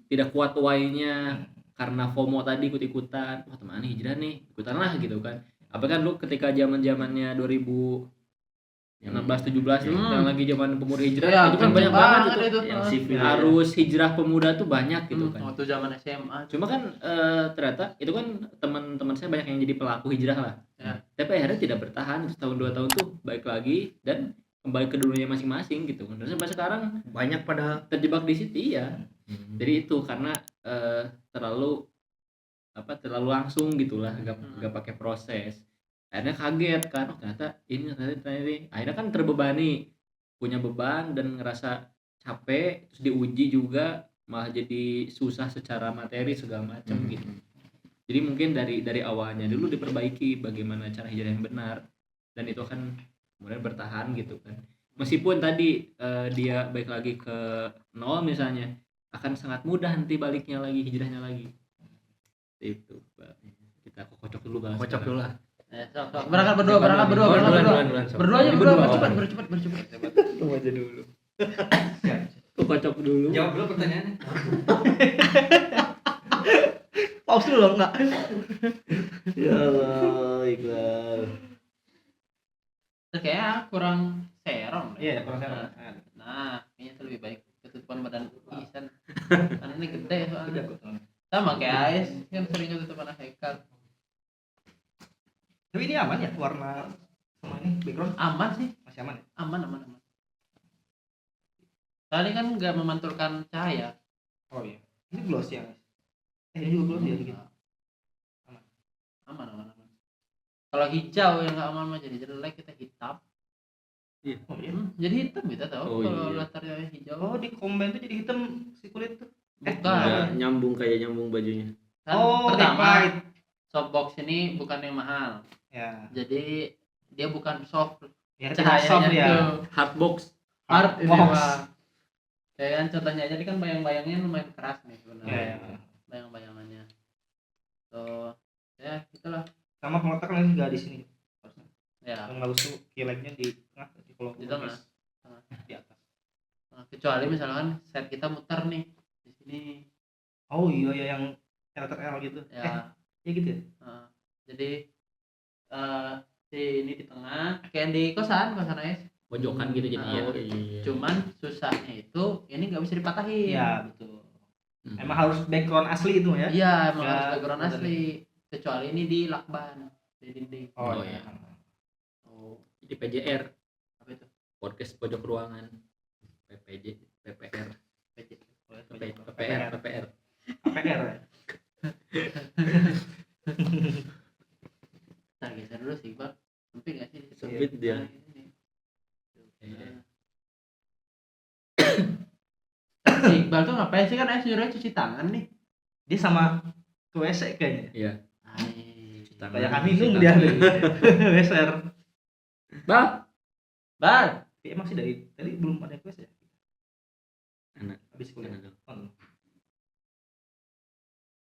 Tidak kuat why-nya karena FOMO tadi ikut-ikutan. Wah, teman hijrah nih, ikutan lah gitu kan. Apa kan lu ketika zaman-zamannya 2016 17 yang lagi zaman pemuda hijrah Iya, itu kan banyak banget itu. yang sipil Arus hijrah pemuda tuh banyak gitu kan. Waktu zaman SMA. Cuma kan ternyata itu kan teman-teman saya banyak yang jadi pelaku hijrah lah. Ya. Tapi akhirnya tidak bertahan, terus tahun 2 tahun tuh balik lagi dan kembali ke dunia masing-masing gitu kan. Dan sampai sekarang Banyak padahal. terjebak di situ ya. Jadi itu karena terlalu langsung gitulah, nggak pakai proses. Akhirnya kaget kan, oh, ternyata ini. Akhirnya kan terbebani, punya beban dan ngerasa capek, terus diuji juga malah jadi susah secara materi segala macam gitu. Jadi mungkin dari awalnya dulu diperbaiki bagaimana cara hijrah yang benar, dan itu akan kemudian bertahan gitu kan. Meskipun tadi dia balik lagi ke nol misalnya, akan sangat mudah nanti baliknya lagi, hijrahnya lagi. Itu kita kocok dulu bahas. Kocok dulu lah. Sok. Berangkat berdua. Berdua aja, bercepat. Tunggu aja dulu. Kocok dulu. Jawab dulu pertanyaannya. Pause dulu loh, enggak. ya Allah Iqbal. Kayaknya kurang serong. Iya, kurang serong. Nah, kayaknya itu lebih baik ketutupan badan Isan. Karena ini gede soalnya. Sama kayak Ais kan sering ketutupan Haikal. Tapi ini aman ya warna sama ini background Aman sih, masih aman ya? aman. Tadi kan nggak memantulkan cahaya. Oh iya. Ini gloss ya, guys. Ini juga gloss ya dikit. Aman. Kalau hijau yang nggak aman mah jadi jelek, kita hitam. Oh iya. Jadi hitam kita tahu Oh, kalau iya. latarnya hijau. Oh, di combine tuh jadi hitam si kulit tuh. Bukan. Nggak nyambung bajunya. Kan Oh, pertama backlight. softbox ini bukan yang mahal. Ya. Jadi dia bukan soft Ya, tidak soft cahayanya ya. tuh. Hardbox. Hard ini Box. mah. Kayak kan contohnya aja, ini kan bayang-bayangnya lumayan keras nih sebenarnya. Ya, ya. Bayang-bayangannya. So, ya gitulah. Sama pengetakan juga di sini. Ya. Yang halus tuh kilengnya di tengah, di kolong Di tengah. di atas. Nah, kecuali misalkan set kita muter nih di sini. Oh iya ya, yang LTL gitu. Ya. Ya gitu ya. Nah, jadi ini di tengah kayak di kosan Ais. Pojokan gitu jadinya. Oh, cuman susahnya itu ini nggak bisa dipatahin. Iya, betul. Emang harus background asli itu ya? Iya, emang Ya, harus background betul. asli. Kecuali ini di lakban, di dinding. Oh, iya. Oh, Di PJR, apa itu? podcast pojok ruangan. PPR. PPR. PPR. APR ya? Nah, geser dulu sih, Bang. Sempit nggak sih? Sempit dia. Nah, ini. Iya. Si Iqbal tuh ngapain sih, kan Ais nyuruhnya cuci tangan nih? Dia sama ke WC kayaknya. Iya. Kayak minum dia WSR. Bang, Bang, Emang sih dari tadi belum ada WC ya? Enak. Habis kuliah. Enak. Oh,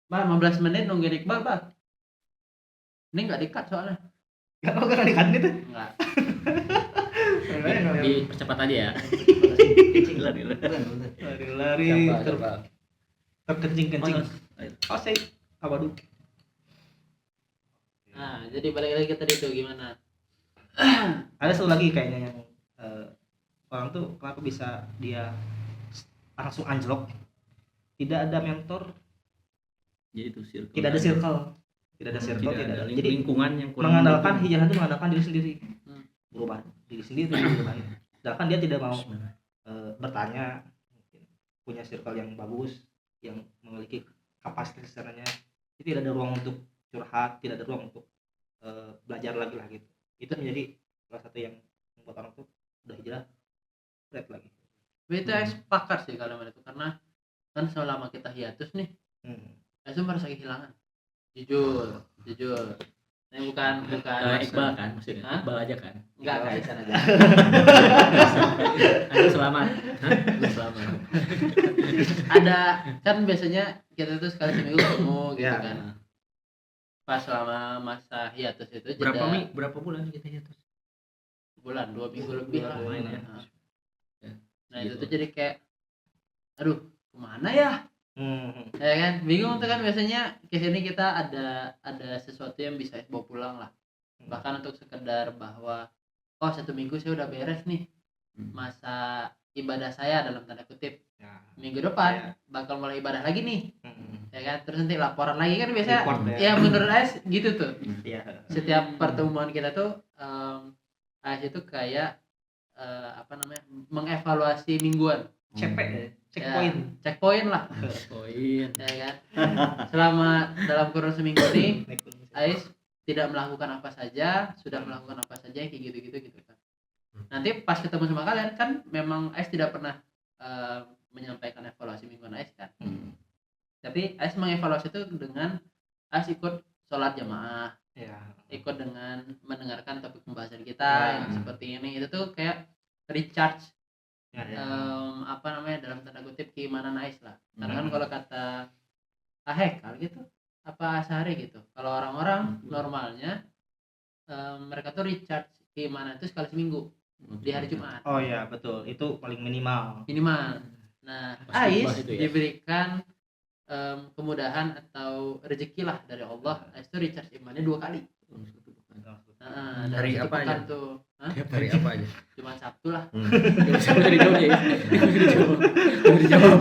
Bang, 15 menit nungguin Iqbal, Bang. Ini nggak di-cut soalnya. Gak tau kan dikatin itu? Enggak. dipercepat aja ya. Lari-lari terkencing-kencing. Oh saya apa dulu? Nah, jadi balik lagi ke tadi tuh gimana? Ada satu lagi kayaknya yang orang tuh kenapa bisa dia langsung anjlok? Tidak ada mentor, Jadi itu circle. tidak ada circle, tidak ada circle, tidak ada. Jadi lingkungan yang kurang mengandalkan mendukung. hijrah itu mengandalkan diri sendiri, Hmm. berubah diri sendiri, berubah. Sedangkan dia tidak mau bertanya, mungkin punya circle yang bagus, yang memiliki kapasitas sananya. Jadi tidak ada ruang untuk curhat, tidak ada ruang untuk belajar lagi lah gitu. Itu menjadi salah satu yang membuat orang tuh udah hijrah red lagi. Itu sepakat sih kalimat itu, karena kan selama kita hiatus nih, itu merasa kehilangan. Jujur. Ini bukan Iqbal kan maksudnya. Hah? Iqbal aja kan. enggak Isan aja. Aku selamat. Aku selamat. Ada kan biasanya kita tuh sekali seminggu ketemu gitu Ya. kan. Pas selama masa hiatus itu Berapa bulan kita hiatus? bulan, 2 minggu lebih lah. lumayan ya. Nah. Ya, Nah itu segitu. tuh jadi kayak aduh kemana ya, ya kan bingung tuh kan. Biasanya ke sini kita ada sesuatu yang bisa bawa pulang lah, bahkan untuk sekedar bahwa oh 1 minggu saya udah beres nih masa ibadah saya dalam tanda kutip, Ya. minggu depan Ya. bakal mulai ibadah lagi nih, ya kan. Terus nanti laporan lagi kan biasanya. Report ya. Ya menurut AS gitu tuh. Iya. Setiap pertemuan kita tuh AS itu kayak mengevaluasi mingguan, CP ya, checkpoint, checkpoint lah, Poin. ya kan. Selama dalam kurun seminggu ini AS tidak melakukan apa saja, sudah melakukan apa saja, kayak gitu kan. Nanti pas ketemu sama kalian kan memang AS tidak pernah menyampaikan evaluasi mingguan AS kan. Tapi AS mengevaluasi itu dengan AS ikut sholat jamaah, Ya. ikut dengan mendengarkan topik pembahasan kita yang seperti ini. Itu tuh kayak recharge Ya, ya. dalam tanda kutip keimanan AS lah. Karena kan kalau kata Ahekal gitu apa Asari gitu, kalau orang-orang normalnya mereka tuh recharge keimanan itu sekali seminggu di hari Jumat Oh ya betul, itu paling minimal. minimal. Nah Pas khutbah AS itu ya. diberikan kemudahan atau rezeki lah dari Allah. AS tuh recharge imannya 2 kali. Nah, Hari dalam satu apa pekan aja? tuh. Hah? Hari apa aja? Jumat Sabtu lah. Gak bisa dijawab ya. Gak bisa dijawab. Gak bisa dijawab.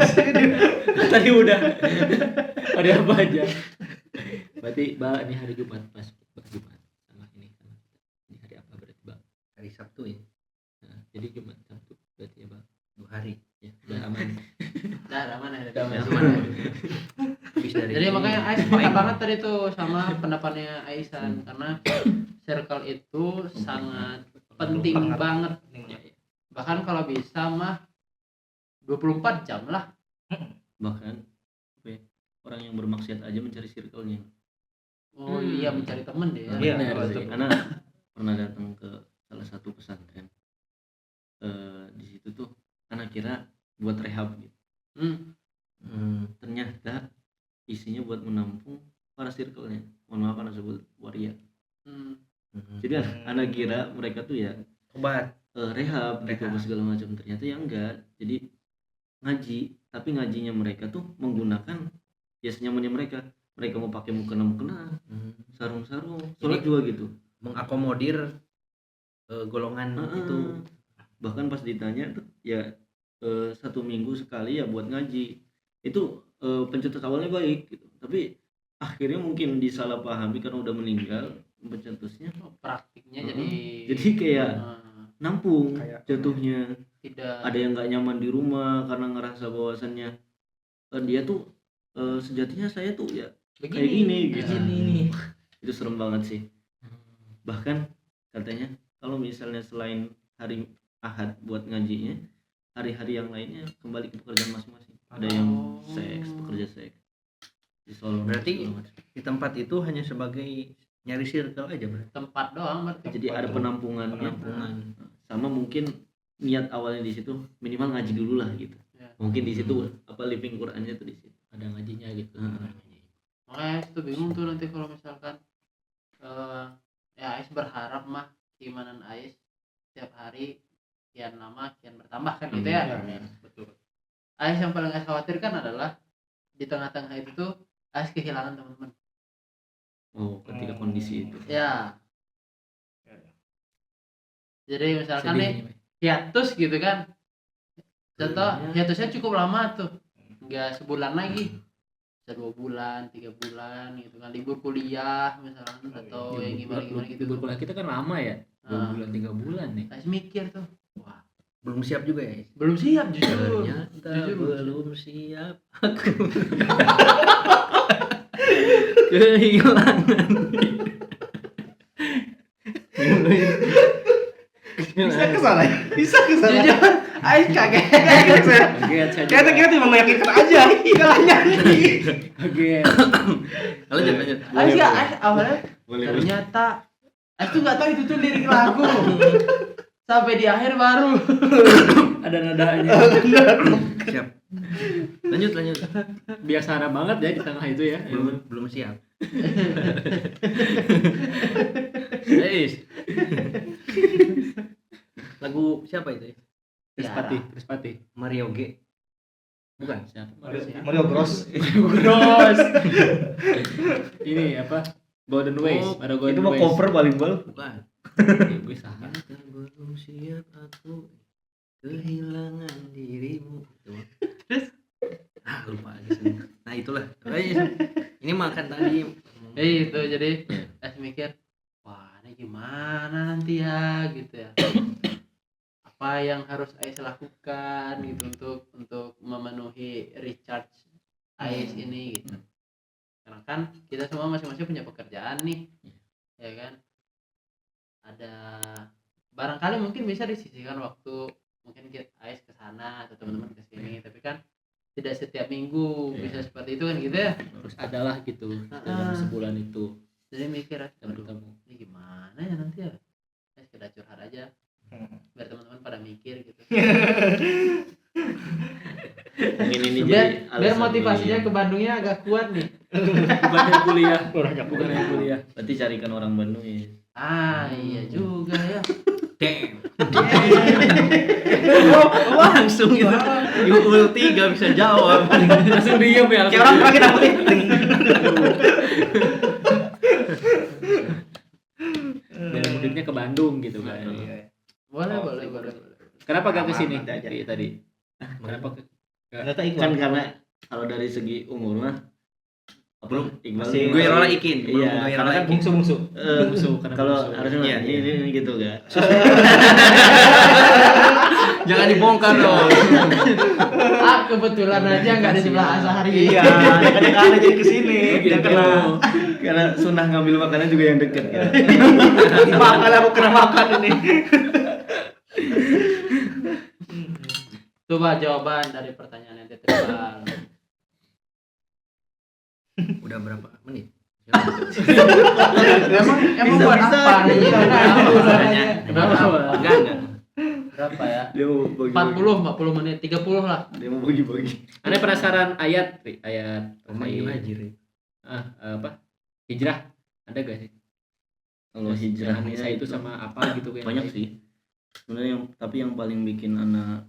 Tadi udah. Ada apa aja. Berarti Bang ini hari Jumat pas Jumat sama ini sama kita. Ini hari apa berarti Bang? Hari Sabtu ya. Nah, jadi Jumat Sabtu berarti ya Bang. 2 hari. Ya, udah aman. Nah, aman ya. Udah aman. Aman. Habis dari Jadi makanya Ais sepakat banget tadi tuh sama pendapatnya Aisan, karena circle itu sangat penting banget. Ya, ya. Bahkan kalau bisa mah 24 jam lah. Bahkan apa ya, orang yang bermaksiat aja mencari circle-nya. Oh iya, mencari temen deh ya. Iya, Benar betul. sih. Karena pernah datang ke salah satu pesantren. Di situ tuh anak kira buat rehab gitu. Ternyata isinya buat menampung para circle-nya. Mohon maaf anak sebut waria. Hmm. Jadi anak kira mereka tuh ya obat. rehab gitu Rehab. apa segala macam, ternyata ya enggak. Jadi ngaji, tapi ngajinya mereka tuh menggunakan ya senyamannya mereka. Mereka mau pakai mukena, sarung-sarung, sholat Jadi- juga gitu. Mengakomodir golongan itu. Bahkan pas ditanya tuh ya 1 minggu sekali ya buat ngaji. Itu pencetus awalnya baik gitu, tapi akhirnya mungkin disalahpahami karena udah meninggal pencetusnya. Praktiknya Jadi kayak nampung Kayak- jatuhnya. tidak Ada yang nggak nyaman di rumah karena ngerasa bahwasannya dia tuh sejatinya saya tuh ya kayak gini gitu. Itu serem banget sih. Bahkan katanya kalau misalnya selain hari Ahad buat ngajinya, hari-hari yang lainnya kembali ke pekerjaan masing-masing. Ada yang seks, pekerja seks di Solo. Berarti- segala macam. Di tempat itu hanya sebagai nyari circle aja berarti. tempat doang berarti. Jadi ada penampungan. Sama mungkin niat awalnya di situ minimal ngaji dulu lah gitu. Ya. Mungkin di situ apa living Qurannya tuh di situ. Ada ngajinya gitu. Makanya itu bingung tuh nanti kalau misalkan ya Ais berharap mah keimanan Ais setiap hari kian lama kian bertambah kan gitu ya. Betul. Ais yang paling Ais khawatirkan adalah di tengah-tengah itu tuh Ais kehilangan teman-teman. Oh, ketika kondisi itu. Ya. Ya, ya. Jadi misalkan Sedih nih ini, Pak. hiatus gitu kan. Contoh Iya. hiatusnya cukup lama tuh. Enggak sebulan lagi. Bisa 2 bulan, 3 bulan gitu kan, libur kuliah misalkan atau yang gimana gitu. Libur kuliah kita kan lama ya. 2 Nah. bulan 3 bulan nih. Ais mikir tuh. Wah, Belum siap juga ya. belum siap jujur. Ternyata Jujur. belum siap aku. Kehilangan. Bisa salah ya? Bisa ke sana. Jujur, Ais kaget. Kaget saya. Kaget saya Kita juga. kira cuma meyakinkan aja. Kalah nyanyi. Kaget. lanjut Ais gak, Ais awalnya Boleh. ternyata Ais tuh gak tahu itu tuh lirik lagu. Sampai di akhir baru. Ada nadanya. siap lanjut Biasa banget ya di tengah itu ya. belum siap lagu siapa itu Krispati, Krispati. Mario G bukan Siapa? Mario Bros. Bros. Ini apa? Golden Ways. Oh, Ada Golden Itu mau Ways. cover paling bal. bukan Gue salah. belum siap aku kehilangan dirimu itu lupa lagi sih. Nah itulah ini makan tadi Itu jadi Ais mikir, wah ini gimana nanti ya gitu ya. Apa yang harus Ais lakukan gitu untuk memenuhi recharge Ais ini gitu. Karena kan kita semua masing-masing punya pekerjaan nih, ya kan. Ada barangkali mungkin bisa disisihkan waktu, mungkin Ais ke sana atau teman-teman ke sini, tapi kan tidak setiap minggu bisa seperti itu kan gitu ya. Terus adalah gitu dalam sebulan itu Jadi mikir, kita aduh bertemu. ini gimana ya nanti ya. Ais sekedar curhat aja biar teman-teman pada mikir gitu. Mungkin ini biar alasan motivasinya dia. ke Bandungnya agak kuat nih. Bukannya kuliah. Bukannya kuliah. Berarti carikan orang Bandung ya. Iya juga ya. damn langsung gitu ulti gak bisa jawab Langsung diem ya. Kayak orang terakhir apa nih? Dan mudiknya ke Bandung gitu kan. Boleh, Oh, boleh. Kenapa gak ke sini? Aman aja. Tadi. Kenapa ke Ternyata ikut. Kan karena kalau dari segi umur mah belum Iqbal Masih- gue rola ikin Iya, karena kan Bungsu. Musuh, karena kalau musuh. harusnya Iya, ini gitu kan. jangan dibongkar dong Kebetulan aja nggak di sebelah Asahari. Iya, kadang-kadang jadi kesini. Gitu. Dia kena Karena sunnah ngambil makanan juga yang dekat kan. makan, aku kena makan ini. Coba jawaban dari pertanyaan yang tertebal. udah berapa menit Emang buat apa nih? Berapa? enggak Berapa ya? Dia mau bagi 40 menit, 30 lah. Dia mau bagi-bagi. Anda penasaran ayat pemain hajir apa? Hijrah. Ada gak sih? Kalau hijrahnya Anissa itu sama apa gitu yang banyak lain? sih. Sebenarnya tapi yang paling bikin anak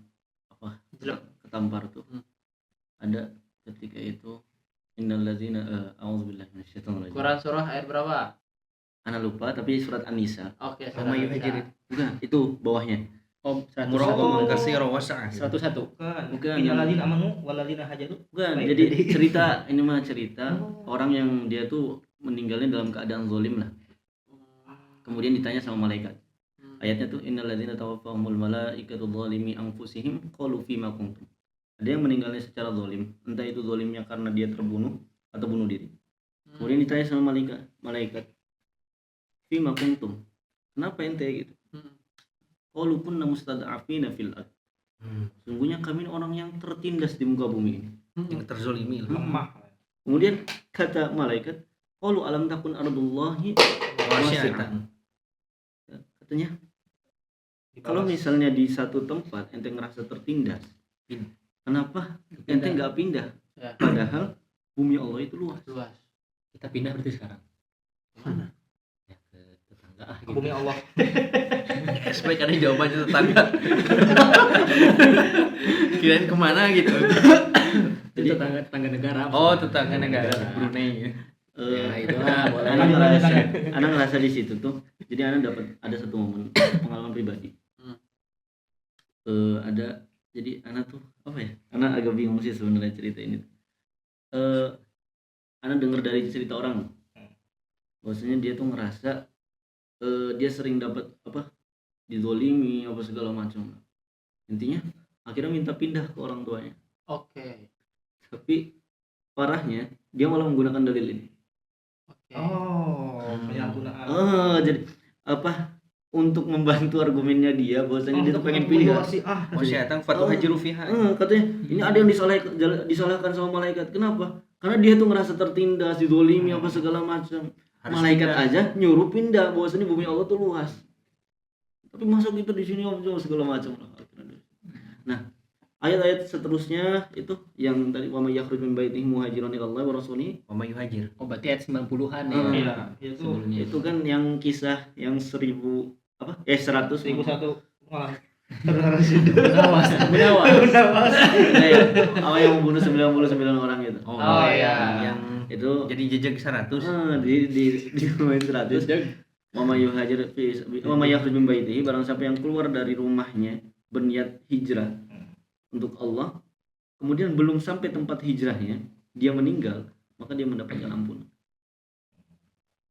Jelek. ketampar tuh ada ketika itu innallazina a'udzubillahi minasyaitonir Quran rajim. surah ayat berapa? Anak lupa tapi surat An-Nisa. Oke, Sama surah yuhajir. An-Nisa. Bukan, itu bawahnya. Oh, 101. muraqabah kasir wasa'ah 101. Bukan. Innalladzina amanu walladzina hajaru. Bukan, Baik, jadi jadi- cerita ini mah cerita Oh. orang yang dia tuh meninggalnya dalam keadaan zalim lah. Kemudian ditanya sama malaikat. Ayatnya tuh innalladzina tawaffahumul malaikatu zalimi anfusihim qalu fima kuntum. Ada yang meninggalnya secara zalim, entah itu zalimnya karena dia terbunuh atau bunuh diri. Kemudian ditanya sama malaikat, fima kuntum. Kenapa ente gitu? Qalu kunna mustad'afina fil ard. Sungguhnya kami orang yang tertindas di muka bumi ini. yang terzolimi lah Lemah. Kemudian kata malaikat, qalu alam takun ardullahi wasi'atan katanya kalau misalnya di satu tempat ente ngerasa tertindas, kenapa ente nggak pindah? Ya. Padahal bumi Allah itu luas. Luas. Kita pindah berarti sekarang. Kemana? Ya, ke tetangga ah Ke gitu. bumi Allah. sebaik ada jawabannya tetangga kirain kemana gitu Itu tetangga negara. oh tetangga negara Brunei ya Ya, itulah boleh. Anak ngerasa di situ tuh. Jadi anak dapat ada satu momen pengalaman pribadi. Ada jadi anak tuh apa ya? Anak agak bingung sih sebenarnya cerita ini. Anak dengar dari cerita orang. Bahwasanya dia tuh ngerasa dia sering dapat apa? Dizolimi apa segala macam. Intinya akhirnya minta pindah ke orang tuanya. Oke. Tapi parahnya dia malah menggunakan dalil ini. Oke. Oh, penyalahgunaan. Jadi apa untuk membantu argumennya dia bahwasanya dia tuh pengen pilih. Oh si Atang fatu hajiru fiha. Katanya ini ada yang disalahkan sama malaikat. Kenapa? Karena dia tuh ngerasa tertindas, dizolimi apa segala macam. Harus Malaikat pindah. aja nyuruh pindah bahwasanya bumi Allah tuh luas. Tapi masuk itu di sini om segala macam. Nah, ayat-ayat seterusnya itu yang tadi wa may yakhruj min baitihi muhajiran ila Allah wa rasulihi. Wa may yuhajir. Oh berarti ayat 90-an ya. Iya, itu Sebelumnya. Itu kan yang kisah yang 100 1001 malah Menawas. Iya, ya. Apa yang membunuh 99 orang itu. Oh, iya. Yang Itu jadi jejak 100. di poin 100. Terus dia Wa may yuhajir fi wa may yakhruj min baitihi, barang siapa yang keluar dari rumahnya berniat hijrah untuk Allah, kemudian belum sampai tempat hijrahnya, dia meninggal, maka dia mendapatkan ampunan.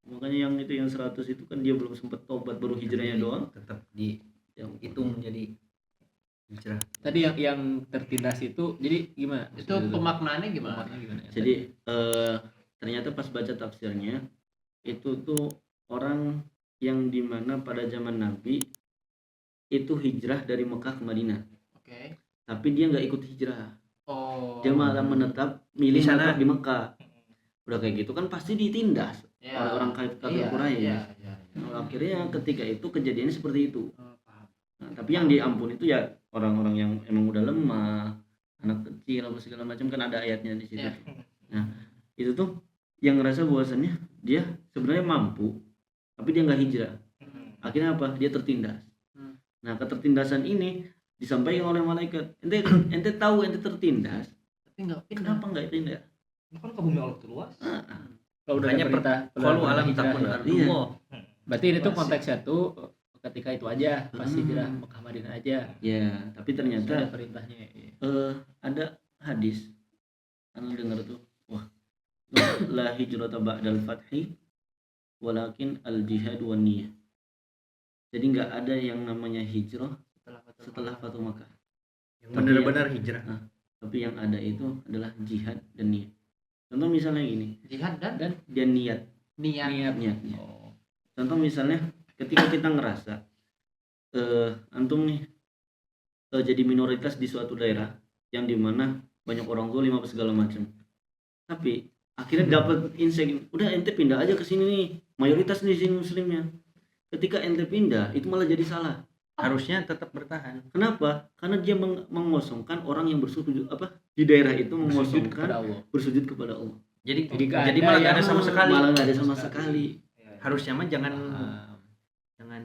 Makanya yang 100 itu kan dia belum sempat tobat, baru hijrahnya doang. Tetap di Yang itu menjadi hijrah. tadi yang tertindas itu jadi gimana? Itu pemaknaannya gimana? Pemaknaannya gimana? jadi ternyata pas baca tafsirnya itu tuh orang yang dimana pada zaman Nabi itu hijrah dari Mekah ke Madinah, Oke. tapi dia nggak ikut hijrah, Oh. dia malah menetap milih Di sana. menetap di Mekah. Udah kayak gitu kan pasti ditindas Ya. oleh orang kafir Iya, Quraisy. iya, iya. Nah, akhirnya ketika itu kejadiannya seperti itu. Oh, paham. Nah, tapi yang diampuni itu ya orang-orang yang emang udah lemah, anak kecil apa segala macam, kan ada ayatnya di situ. Iya. Nah, itu tuh yang ngerasa bahwasannya dia sebenarnya mampu, tapi dia nggak hijrah. Akhirnya apa? Dia tertindas. Hmm. Nah, ketertindasan ini disampaikan oleh malaikat. Ente tahu ente tertindas, Tapi nggak pindah. kenapa nggak pindah? kan ke bumi Allah tuh luas. Kalau udah Makanya ada perintah Qalu alam hijrah takun ya. ardullah. Berarti ini tuh Masih. konteksnya tuh ketika itu aja pas Hmm. hijrah Mekah Madinah aja. Ya, tapi Ada ternyata perintahnya. Iya. ada hadis. Anda dengar tuh, wah, la hijrata ba'dal fathi walakin al jihad wan niyah. Jadi nggak ada yang namanya hijrah setelah Fatu Makkah. Yang benar-benar hijrah. Tapi yang ada itu adalah jihad dan niat. Contoh misalnya gini, Jihad dan dia niat. niat. Niatnya. Oh. Contoh misalnya ketika kita ngerasa antum nih jadi minoritas di suatu daerah yang dimana banyak orang zalim apa segala macam, tapi akhirnya dapat insight, udah ente pindah aja ke sini nih, mayoritas di sini muslimnya. Ketika ente pindah itu malah jadi salah. Harusnya tetap bertahan. Kenapa? Karena dia mengosongkan orang yang bersujud di daerah itu, Bersujud kepada mengosongkan Allah. bersujud kepada Allah. Jadi Jadi nggak jadi ada malah nggak yang- ada sama sekali. Malah nggak ada sama sekali. Harusnya mah jangan Paham. jangan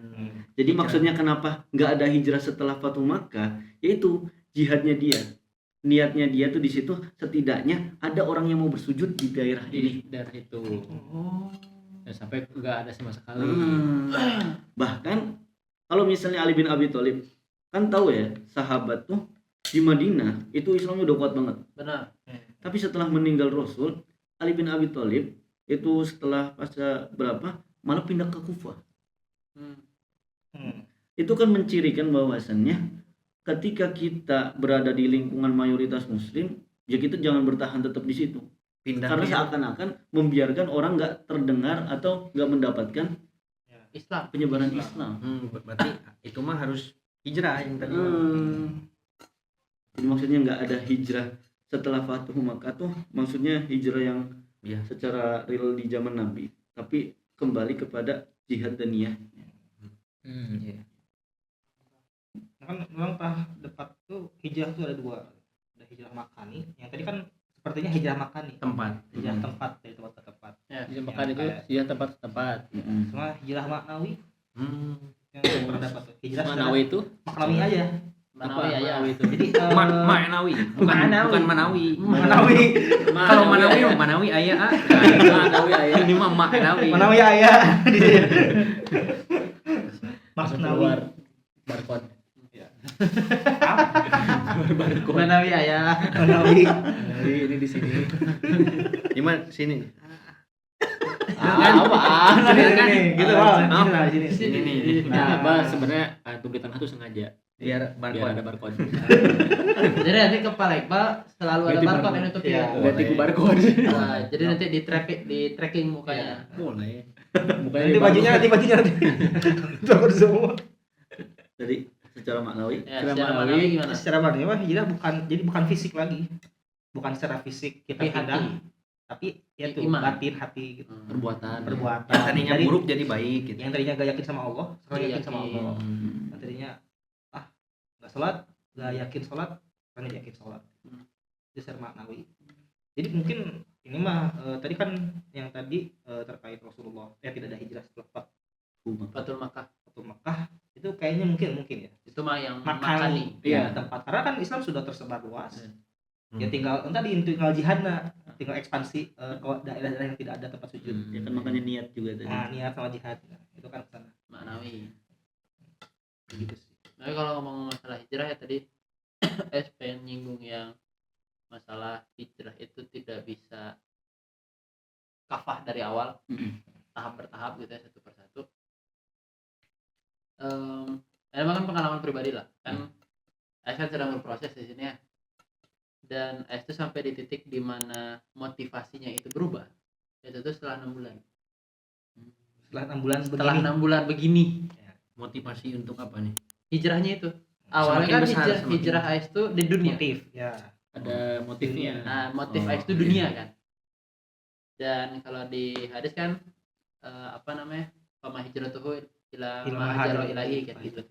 Jadi Hijrah. maksudnya kenapa nggak ada hijrah setelah Fatu Makkah? Yaitu jihadnya dia, niatnya dia tuh di situ setidaknya ada orang yang mau bersujud di daerah ini. Di daerah itu. Dan sampai nggak ada sama sekali. Bahkan kalau misalnya Ali bin Abi Thalib, kan tahu ya sahabat tuh di Madinah itu Islamnya udah kuat banget. Benar. Tapi setelah meninggal Rasul, Ali bin Abi Thalib itu setelah pasca berapa malah pindah ke Kufah. Itu kan mencirikan bahwasannya ketika kita berada di lingkungan mayoritas muslim, ya kita jangan bertahan tetap di situ. pindah. Karena seakan-akan membiarkan orang nggak terdengar atau nggak mendapatkan Islam. penyebaran Islam. Berarti itu mah harus hijrah yang tadi. Jadi maksudnya nggak ada hijrah setelah Fatuh Makkah tuh, maksudnya hijrah yang Iya. secara real di zaman Nabi, tapi kembali kepada jihad dan niyah. Iya. Kan memang depan tuh hijrah tuh ada dua, ada hijrah makani, yang tadi kan sepertinya hijrah makani, Tempat. hijrah tempat dari tempat ke tempat. Di Mekah itu dia tempat ke tempat. Cuma hijrah maknawi Hmm. yang saya pernah dapat tuh hijrah Manawi itu maknawi aja. Manawi ya. Manawi itu. Jadi Manawi, bukan Manawi. bukan Manawi. Manawi, Kalau Manawi mah Manawi aya ah. Manawi ayah. Ini mah Manawi. Manawi ayah di sini. Langsung Maknawi. keluar barcode. Manawi ayah. Manawi. Ini di sini. Di mana sini? Apaan? Sini, gitu Bang. Oh. Sini lah, di sini. Sini nih. Nah, Bang sebenarnya tuh di tengah tuh sengaja. biar biar ada barcode. barcode. Jadi nanti kepala Iqbal selalu ada Ganti barcode barcode. yang nutupin. Iya. Ganti ku barcode. Nah, jadi nanti di tracking mukanya. Boleh. Mukanya Nanti di bajunya barcode. nanti. Takut semua. Jadi secara maknawi Ya, Secara secara maknawi, maknawi gimana? Secara badan mah hijrah bukan fisik lagi. Bukan secara fisik kita Tapi pindah, hati. tapi ya tuh Iman. batin hati gitu. Perbuatan. Perbuatan. Yang tadinya Jadi, buruk jadi baik gitu. yang tadinya gak yakin sama Allah, sekarang Jadi yakin sama yakin. Allah. Yang tadinya gak sholat, gak yakin sholat, sekarang yakin sholat. Itu secara maknawi. Jadi mungkin ini mah tadi kan yang tadi terkait Rasulullah tidak ada hijrah setelah Fatul Makkah. Fatul Makkah, itu kayaknya mungkin ya Itu mah yang makani Iya. tempat, karena kan Islam sudah tersebar luas. Hmm. Ya tinggal tinggal jihadnya, tinggal ekspansi ke daerah-daerah yang tidak ada tempat sujud. ya kan makanya niat juga tadi. Nah, niat sama jihad itu kan kesana maknawi. gitu sih. Tapi kalau ngomong masalah hijrah ya tadi pengen nyinggung yang masalah hijrah itu tidak bisa kafah dari awal, tahap bertahap gitu ya, satu persatu. Emang kan pengalaman pribadi lah kan. Ais kan sedang berproses di sini ya, dan Ais itu sampai di titik dimana motivasinya itu berubah. Itu tuh setelah 6 bulan. Setelah 6 bulan Setelah begini 6 bulan begini, Motivasi untuk apa nih? hijrahnya itu. Awalnya Semakin kan besar, semakin- hijrah Ais itu di dunia. motif ya. Ada motifnya. Nah, motif Oh, Ais itu iya. dunia kan. Dan kalau di hadis kan apa namanya? Fama hijratuhu ila ma hajara ilahi kan gitu.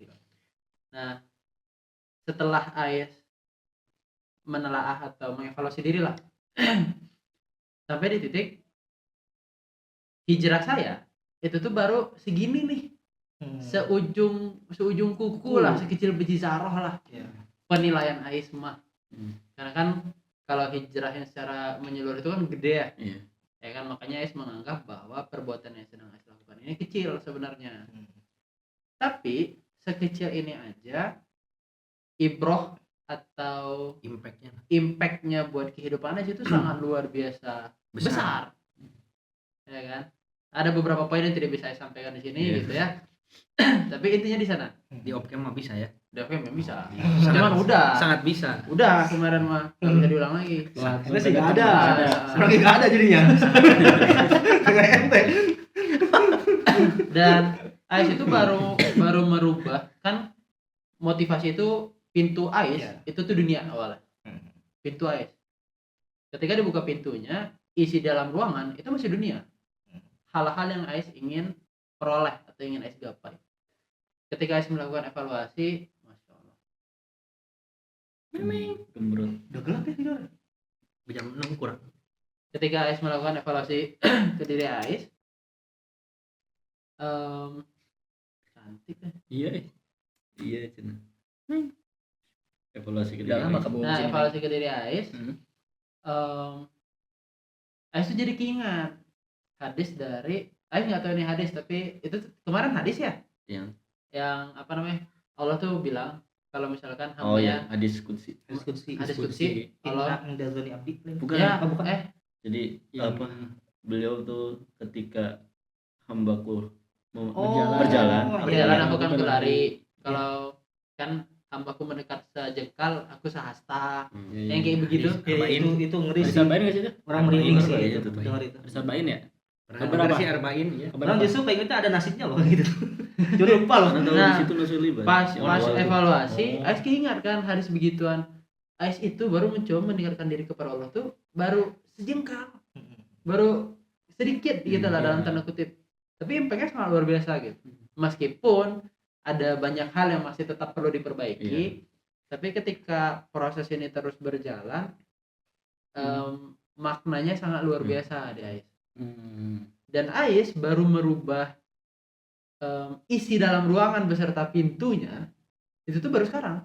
Nah, setelah Ais menelaah atau mengevaluasi diri lah sampai di titik hijrah saya itu tuh baru segini nih, seujung kuku lah, sekecil biji zarah lah Ya. penilaian Ais mah. Hmm. Karena kan kalau hijrah yang secara menyeluruh itu kan gede ya. Iya. Ya kan, makanya Ais menganggap bahwa perbuatan yang sedang Ais lakukan ini kecil sebenarnya. Tapi sekecil ini aja ibroh atau impactnya buat kehidupan Ais itu sangat luar biasa besar. Ya kan? Ada beberapa poin yang tidak bisa saya sampaikan di sini Iya. gitu ya. Tapi intinya di sana. Di Opcam mah bisa ya. Udah memang bisa. Sangat- Cuman udah. Sangat bisa. Udah kemarin mah nggak bisa diulang lagi. Karena sih nggak ada. Nggak ada. Sebenarnya nggak ada jadinya. Kayak ente. Dan Ais itu baru merubah kan, motivasi itu pintu Ais Iya. itu tuh dunia awalnya. Pintu Ais. Ketika dibuka pintunya, isi dalam ruangan itu masih dunia. Hal-hal yang Ais ingin peroleh atau ingin Ais gapai. Ketika Ais melakukan evaluasi, masya Allah. Gembrot. Udah gelap ya tidur. Jam 6 kurang. Ketika Ais melakukan evaluasi ke diri Ais, cantik kan? Iya. Iya cina. Evaluasi ke Udah lama diri. kamu Nah, kesini. evaluasi ke diri Ais, Hmm. Ais tuh jadi keingat hadis dari Ais, nggak tahu ini hadis tapi itu kemarin hadis ya, Yang apa namanya, Allah tuh bilang kalau misalkan oh hambanya ya hadis qudsi. Diskusi. hadis qudsi Allah Inna dzani abdi. Bukan. ya bukan. Jadi Yang- apa beliau tuh ketika hambaku mau Oh, berjalan berjalan iya. aku kan Betul. berlari, kalau kan hambaku mendekat sejengkal aku sehasta, yang kayak begitu. Ya, itu ngeri Bisa sih. sabain nggak sih itu? Orang merinding sih Arba'in itu. itu. Dengar itu. Bisa sabain ya? Pernah Keberapa? dengar sih Arba'in ya. Orang justru pengennya ada nasibnya loh gitu. Cuma lupa loh. Karena Nah, di situ Nasul Liban. Pas Yang pas awal tuh. evaluasi, Oh. Ais keingat kan hadis begituan. Ais itu baru mencoba mendekatkan diri kepada Allah tuh baru sejengkal, baru sedikit gitu lah Iya. dalam tanda kutip. Tapi impactnya sangat luar biasa gitu. Meskipun ada banyak hal yang masih tetap perlu diperbaiki, tapi ketika proses ini terus berjalan, maknanya sangat luar biasa di Ais. Dan Ais baru merubah isi dalam ruangan beserta pintunya itu tuh baru sekarang.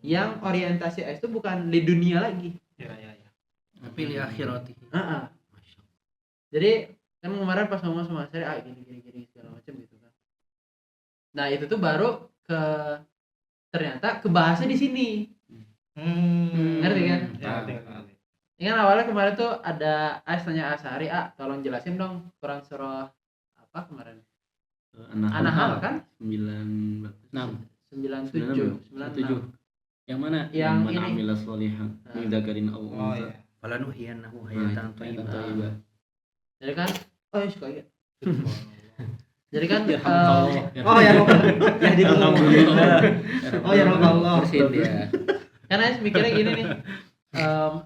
Yang orientasi Ais itu bukan di dunia lagi. Ya. Tapi li akhirati. Jadi kan kemarin pas ngomong sama Sari, gini segala macam gitu kan. Nah itu tuh baru ternyata kebahasnya di sini. Ngerti kan? Ya, Ini kan awalnya kemarin tuh ada Ais tanya Asari, tolong jelasin dong Quran surah apa kemarin? An-Nahl An-Nahl kan? 19. 6. 97, 96. Yang mana? Yang Man ini. amila sholihan min dzakarin aw Oh untha. iya. Falanuhyiyannahu Nah, hayatan itu thayyibah. thayyibah. Jadi kan, oh suka ya. Jadi kan Oh ya Rob. Ya di dulu. Oh ya Rob Allah. Bersihin dia. Karena Ais mikirnya gini nih,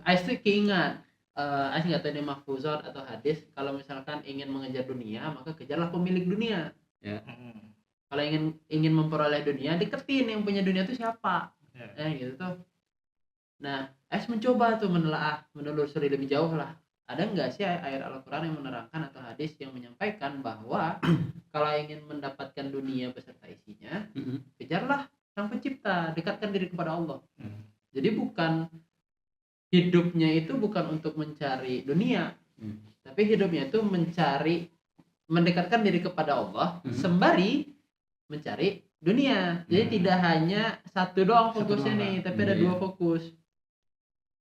Ais tuh keingat, Ais nggak tahu ini mahfuzat atau hadis, kalau misalkan ingin mengejar dunia maka kejarlah pemilik dunia. Kalau ingin memperoleh dunia, deketin yang punya dunia itu siapa, gitu tuh. Nah, Ais mencoba tuh menelusuri lebih jauh lah. Ada nggak sih ayat Al-Quran yang menerangkan atau hadis yang menyampaikan bahwa kalau ingin mendapatkan dunia beserta isinya, kejarlah Sang Pencipta, dekatkan diri kepada Allah. Jadi bukan hidupnya itu bukan untuk mencari dunia, tapi hidupnya itu mendekatkan diri kepada Allah sembari mencari dunia. Jadi tidak hanya satu doang fokusnya nih, tapi ada dua fokus.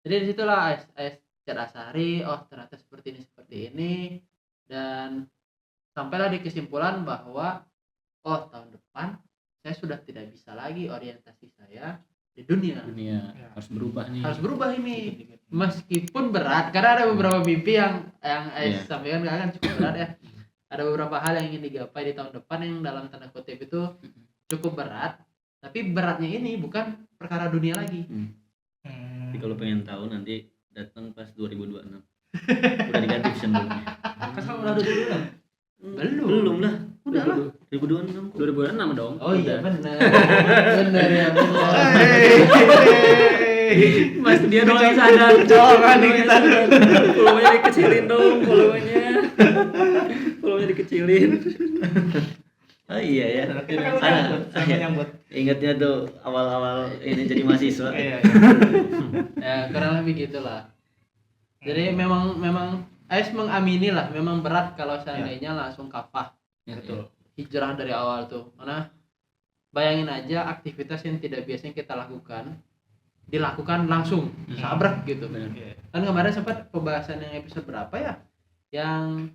Jadi disitulah Ais Asari, oh ternyata seperti ini, dan sampailah di kesimpulan bahwa oh tahun depan saya sudah tidak bisa lagi orientasi saya di dunia Harus berubah nih. harus berubah ini, meskipun berat karena ada beberapa mimpi yang Ais sampaikan kan cukup berat ya. Ada beberapa hal yang ingin digapai di tahun depan yang dalam tanda kutip itu cukup berat, tapi beratnya ini bukan perkara dunia lagi. Tapi kalau pengen tahu nanti datang pas 2026. Udah diganti vision belum? Kan udah dulu kan. Belum lah. Udah lah. 2026 kok. 2006 dong. Oh iya Udah. benar ya benar. Mas dia doang yang sadar. Jangan nih kita. Volumenya dikecilin dong, volumenya. Volumenya dikecilin. Oh iya ya. Kita kan udah menyambut. Ingatnya tuh awal-awal ini jadi mahasiswa. Iya. Ya kurang lebih gitulah. Jadi memang Ais mengamini lah, memang berat kalau seandainya langsung kafah Betul. hijrah dari awal tuh. Karena bayangin aja aktivitas yang tidak biasanya kita lakukan dilakukan langsung sabrak gitu. Kan kemarin sempat pembahasan yang episode berapa ya? Yang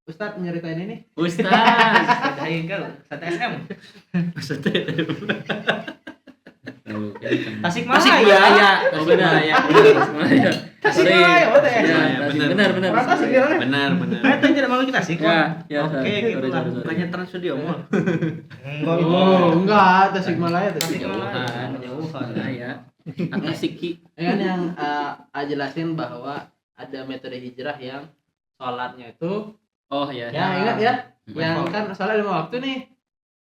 Ustadz nyeritain ini. Ustaz. Satu SM. Tasik Malaya. Oh beda ya. Tasik Malaya, betul ya? Benar. Orang Tasik dia mana? Benar. Saya tadi tidak mau kita Tasik. Ya. Oke, gitu lah. Bukannya Trans Studio Mall. Enggak, Tasikmalaya, Tasikmalaya. Jauhan. Ya. Tasiki. Kan yang jelasin bahwa ada metode hijrah yang sholatnya itu Oh ya. ya ingat ya, yang kan sholat 5 waktu nih,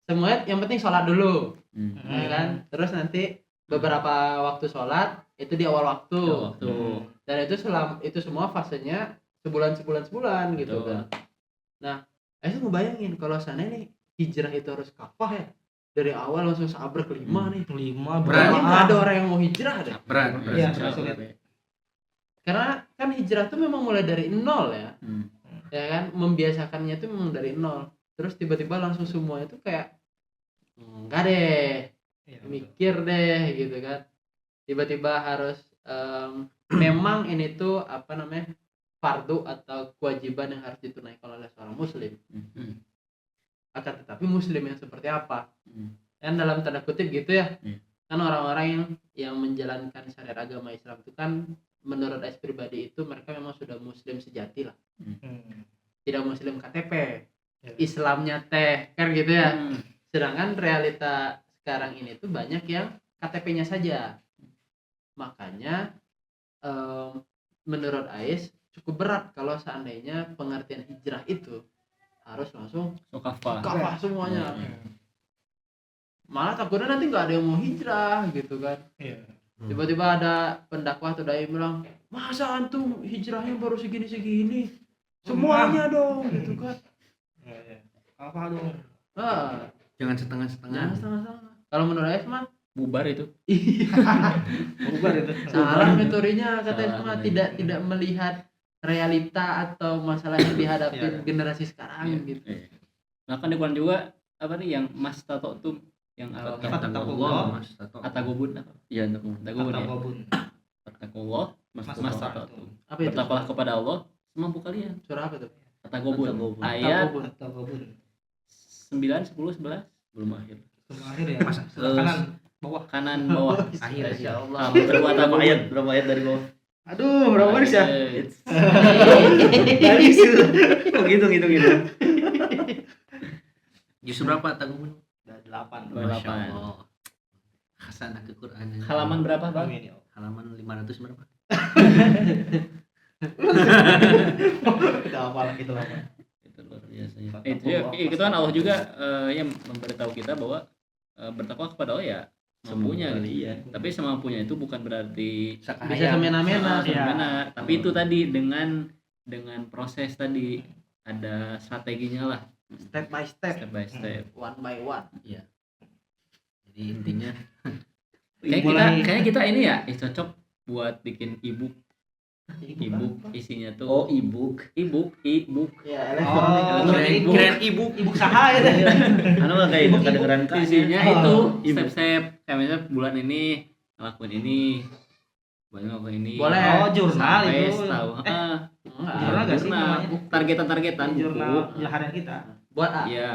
semuanya yang penting sholat dulu, ya kan, terus nanti beberapa waktu sholat itu di awal waktu, dan itu semua fasenya sebulan gitu kan. Nah, saya ngebayangin kalau sana nih hijrah itu harus kafah ya, dari awal langsung sabrek 5 nih, 5 berarti nggak ada orang yang mau hijrah deh. Berat. Iya, sulit. Karena kan hijrah tuh memang mulai dari nol ya. Ya kan, membiasakannya tuh memang dari nol. Terus tiba-tiba langsung semuanya tuh kayak enggak deh. Mikir deh gitu kan. Tiba-tiba harus memang ini tuh fardu atau kewajiban yang harus ditunaikan oleh seorang muslim. Akan tetapi muslim yang seperti apa? Kan dalam tanda kutip gitu ya. Kan orang-orang yang menjalankan syariat agama Islam itu kan menurut Ais pribadi itu mereka memang sudah muslim sejati lah. Tidak muslim KTP, Islamnya teh kan gitu ya. Sedangkan realita sekarang ini tuh banyak yang KTP-nya saja. Makanya menurut Ais cukup berat kalau seandainya pengertian hijrah itu harus langsung kafah semuanya. Malah takutnya nanti nggak ada yang mau hijrah gitu kan. Tiba-tiba ada pendakwah atau dai bilang, masa antum hijrahnya baru segini semuanya dong gitu kan. Apa dong? Jangan setengah-setengah. Kalau menurut Ais mah Bubar itu. Bubar itu. salah metodenya kata Ais mah, tidak melihat realita atau masalah yang dihadapi generasi sekarang gitu. Nah kan di Quran juga apa nih yang mas tato tuh yang Fataqullah, Mas Tato. atagobun apa? Iya atagobun ya. Attaqullah mas tato. Apa itu? Bertakwalah kepada Allah semampu kalian. Surah apa tuh? Attagobun. Attagobun. Ayat Atau gabun. 9, 10, 11 Belum akhir. Semua akhir ya. Mas, Kanan bawah. kanan bawah. Akhir Masya aja. Allah. Berapa ayat dari bawah? Aduh, berapa baris ya? Baris. Oh gitu. Jus berapa tanggung? Udah 8. Masya Allah. Hasanah ke Quran. Halaman berapa, Bang? Amin ya Allah. Halaman 500 berapa? Kita hafal gitu lah. Itu luar biasa ya. Itu kan Allah juga yang memberitahu kita bahwa bertakwa kepada Allah ya semampunya Semua, gitu. iya. Tapi semampunya itu bukan berarti Bisa semena-mena. semena, tapi itu tadi dengan proses tadi ada strateginya lah, Step by step. step by step. One by one. Jadi intinya Kayaknya kita ini ya cocok buat bikin ebook isinya tuh Oh, e-book. ebook Ya, Oh, elektronik kirain ibu ibu saha ya. Anu mah kayak E-book, kedengeran kan. isinya Oh, itu ebook. step-step kayak misalnya bulan ini ngelakuin ini, bulan ini ngelakuin ini. Boleh. Oh, jurnal Sampai itu. tahu. Jurnal gak sih Jurnal. namanya? Targetan Jurnal buku. harian kita. Buat A. Iya.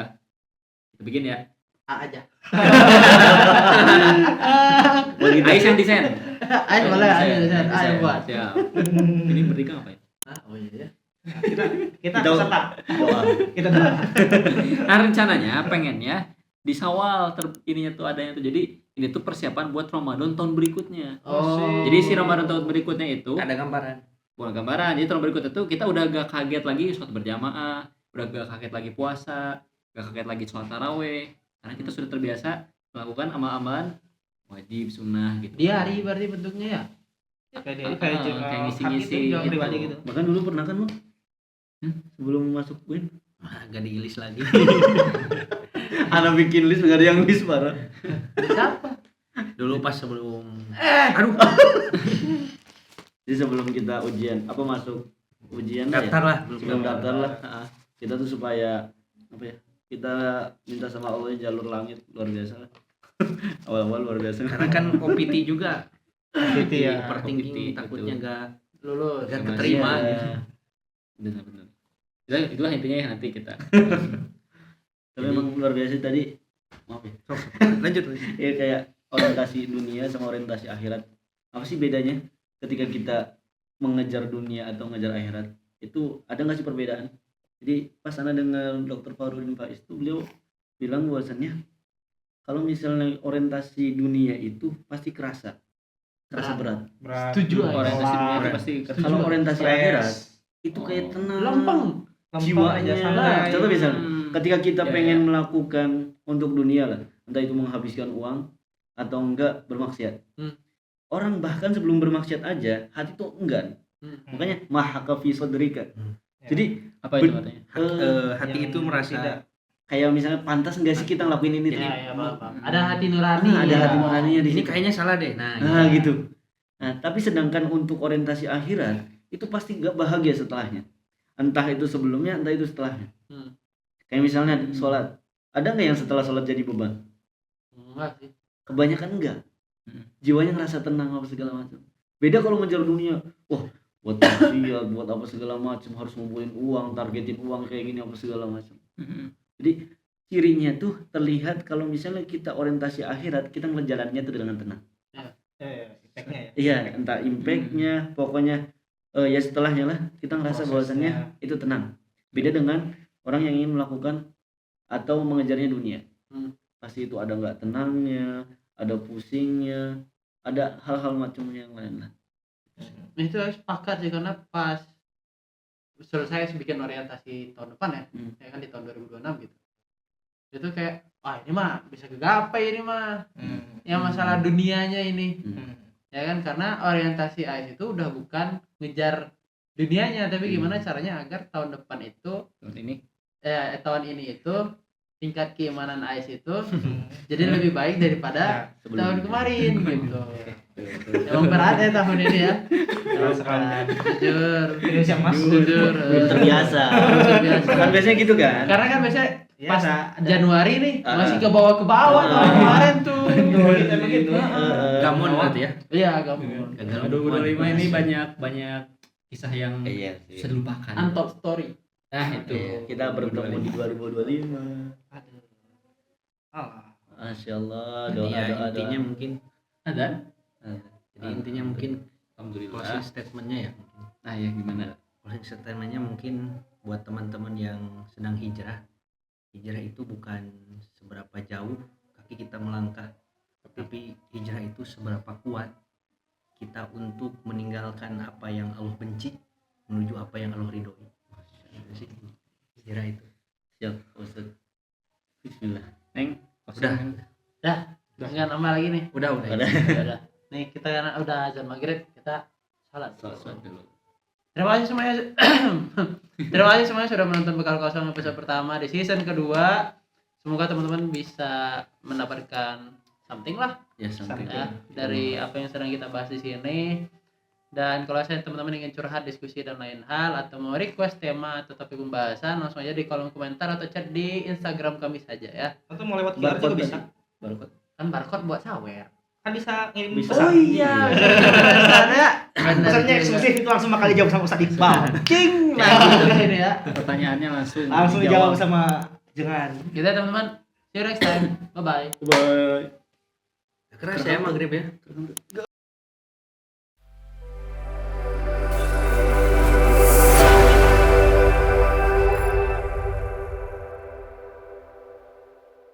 Kita bikin ya. A aja. Begitu. Ais yang desain. Ayo boleh, ayo Desain. ayo buat. Siap. Ini berikan apa ya? Oh iya. Kita Kita- peserta. Doa. Kita doa. Nah, rencananya pengennya di Syawal ininya tuh adanya tuh. Jadi ini tuh persiapan buat Ramadan tahun berikutnya. Oh. Jadi si Ramadan tahun berikutnya itu ada gambaran. bukan gambaran. Jadi tahun berikutnya tuh kita udah gak kaget lagi sholat berjamaah, udah gak kaget lagi puasa, gak kaget lagi sholat taraweh. Karena kita sudah terbiasa melakukan amal-amalan wajib, sunnah gitu. Diari berarti bentuknya ya. Kayak kayak jurnal ngisi-ngisi hati itu, jurnal gitu. pribadi gitu. Bahkan dulu pernah kan lu? Sebelum masuk Win, Agak diilis lagi. anak bikin list gak ada yang list parah. Siapa? Dulu pas sebelum Jadi sebelum kita ujian apa masuk ujian lah ya? daftar lah, Sebelum daftar lah. Kita tuh supaya apa ya? Kita minta sama Allah jalur langit luar biasa lah. Awal-awal luar biasa. karena kan OPT juga. OPT ya. Overthinking, OPT, takutnya betul. gak Lulus. Gak Sama keterima. Iya. Benar-benar. Itulah intinya ya nanti kita. Tapi emang luar biasa tadi. Maaf ya. Lanjut. Ya kayak orientasi dunia sama orientasi akhirat. Apa sih bedanya ketika kita mengejar dunia atau mengejar akhirat? Itu ada nggak sih perbedaan? Jadi pas ana dengan Dr. Farudin Faiz itu beliau bilang bahwasannya kalau misalnya orientasi dunia itu pasti kerasa berat. Setuju, Orientasi dunia itu Berat. pasti Kalau orientasi Stres. akhirat itu kayak tenang, Lempeng. jiwanya. aja santai. Contoh misalnya ketika kita Ya, pengen melakukan untuk dunia lah, entah itu menghabiskan uang atau enggak bermaksiat. Orang bahkan sebelum bermaksiat aja hati tuh enggan. Makanya mahaka fi sadrika. Jadi apa itu katanya? Hati Yang itu merasa tidak. kayak misalnya pantas enggak sih kita ngelakuin ini? Ya, ya, paham. Ada hati nurani. Ada hati ya. nuraninya di ini situ. kayaknya salah deh. Nah, gitu. Nah, tapi sedangkan untuk orientasi akhirat itu pasti gak bahagia setelahnya. Entah itu sebelumnya, entah itu setelahnya. Kayak misalnya sholat. Ada nggak yang setelah sholat jadi beban? Enggak sih. Kebanyakan enggak. Jiwanya ngerasa tenang apa segala macam. Beda kalau ngejar dunia. Wah, buat maksiat, buat apa segala macam, harus ngumpulin uang, targetin uang kayak gini apa segala macam. Jadi cirinya tuh terlihat kalau misalnya kita orientasi akhirat, kita ngejalannya tuh dengan tenang. Impactnya ya. Iya, entah impactnya, pokoknya ya setelahnya lah kita ngerasa bahwasannya itu tenang. Beda dengan orang yang ingin melakukan atau mengejarnya dunia. Pasti itu ada nggak tenangnya, ada pusingnya, ada hal-hal macam yang lain lah. Itu saya sepakat sih karena pas selesai bikin orientasi tahun depan ya, ya kan di tahun 2026 gitu. Itu kayak, wah ini mah bisa kegapai ini mah. Yang masalah dunianya ini. Ya kan karena orientasi AIS itu udah bukan ngejar dunianya tapi gimana caranya agar tahun depan itu tahun ini itu tingkat keimanan AIS itu jadi lebih baik daripada tahun kemarin gitu. Emang berat ya tahun ini ya. Jujur. Indonesia Mas. Jujur. Belum terbiasa. Kan biasanya gitu kan? Karena kan biasanya pas Ada. Januari nih masih ke bawah tahun kemarin tuh. Emang gitu. gamon berarti ya. Iya, gamon. 2025 ini banyak kisah yang Iya bisa sih. dilupakan. Untold story. Nah itu Kita bertemu di 2025. Aduh. Alah. Masya Allah, Jadi doa ya doa intinya doa. mungkin Ada? jadi intinya mungkin Alhamdulillah. closing statementnya ya mungkin. Nah ya gimana? Closing statementnya mungkin buat teman-teman yang sedang hijrah itu bukan seberapa jauh kaki kita melangkah, tapi hijrah itu seberapa kuat kita untuk meninggalkan apa yang Allah benci menuju apa yang Allah ridhoi. Itu sih hijrah itu. Siap Ustaz. Bismillah. Neng, Udah. Enggak nambah lagi nih. Udah. Udah. Nih kita karena udah azan maghrib, kita salat. Salat dulu. Terima kasih semuanya. Terima kasih semuanya sudah menonton Bekal Kosong episode pertama di season kedua. Semoga teman-teman bisa mendapatkan something lah Ya sampai. ya dari apa yang sedang kita bahas di sini. Dan kalau saya teman-teman ingin curhat, diskusi dan lain hal atau mau request tema atau topik pembahasan, langsung aja di kolom komentar atau chat di Instagram kami saja ya. Atau mau lewat QR juga Barcode bisa. Barcode. Kan barcode buat sawer. Kan bisa ngirim Bisa. pesan. Oh iya. Ada. Pesannya eksklusif itu langsung bakal dijawab sama Ustadz Iqbal. Cing. Nah, ini ya. Pertanyaannya langsung Dijawab sama Jengan. Kita teman-teman, see you next time. Bye bye. Bye. Keras ya maghrib ya.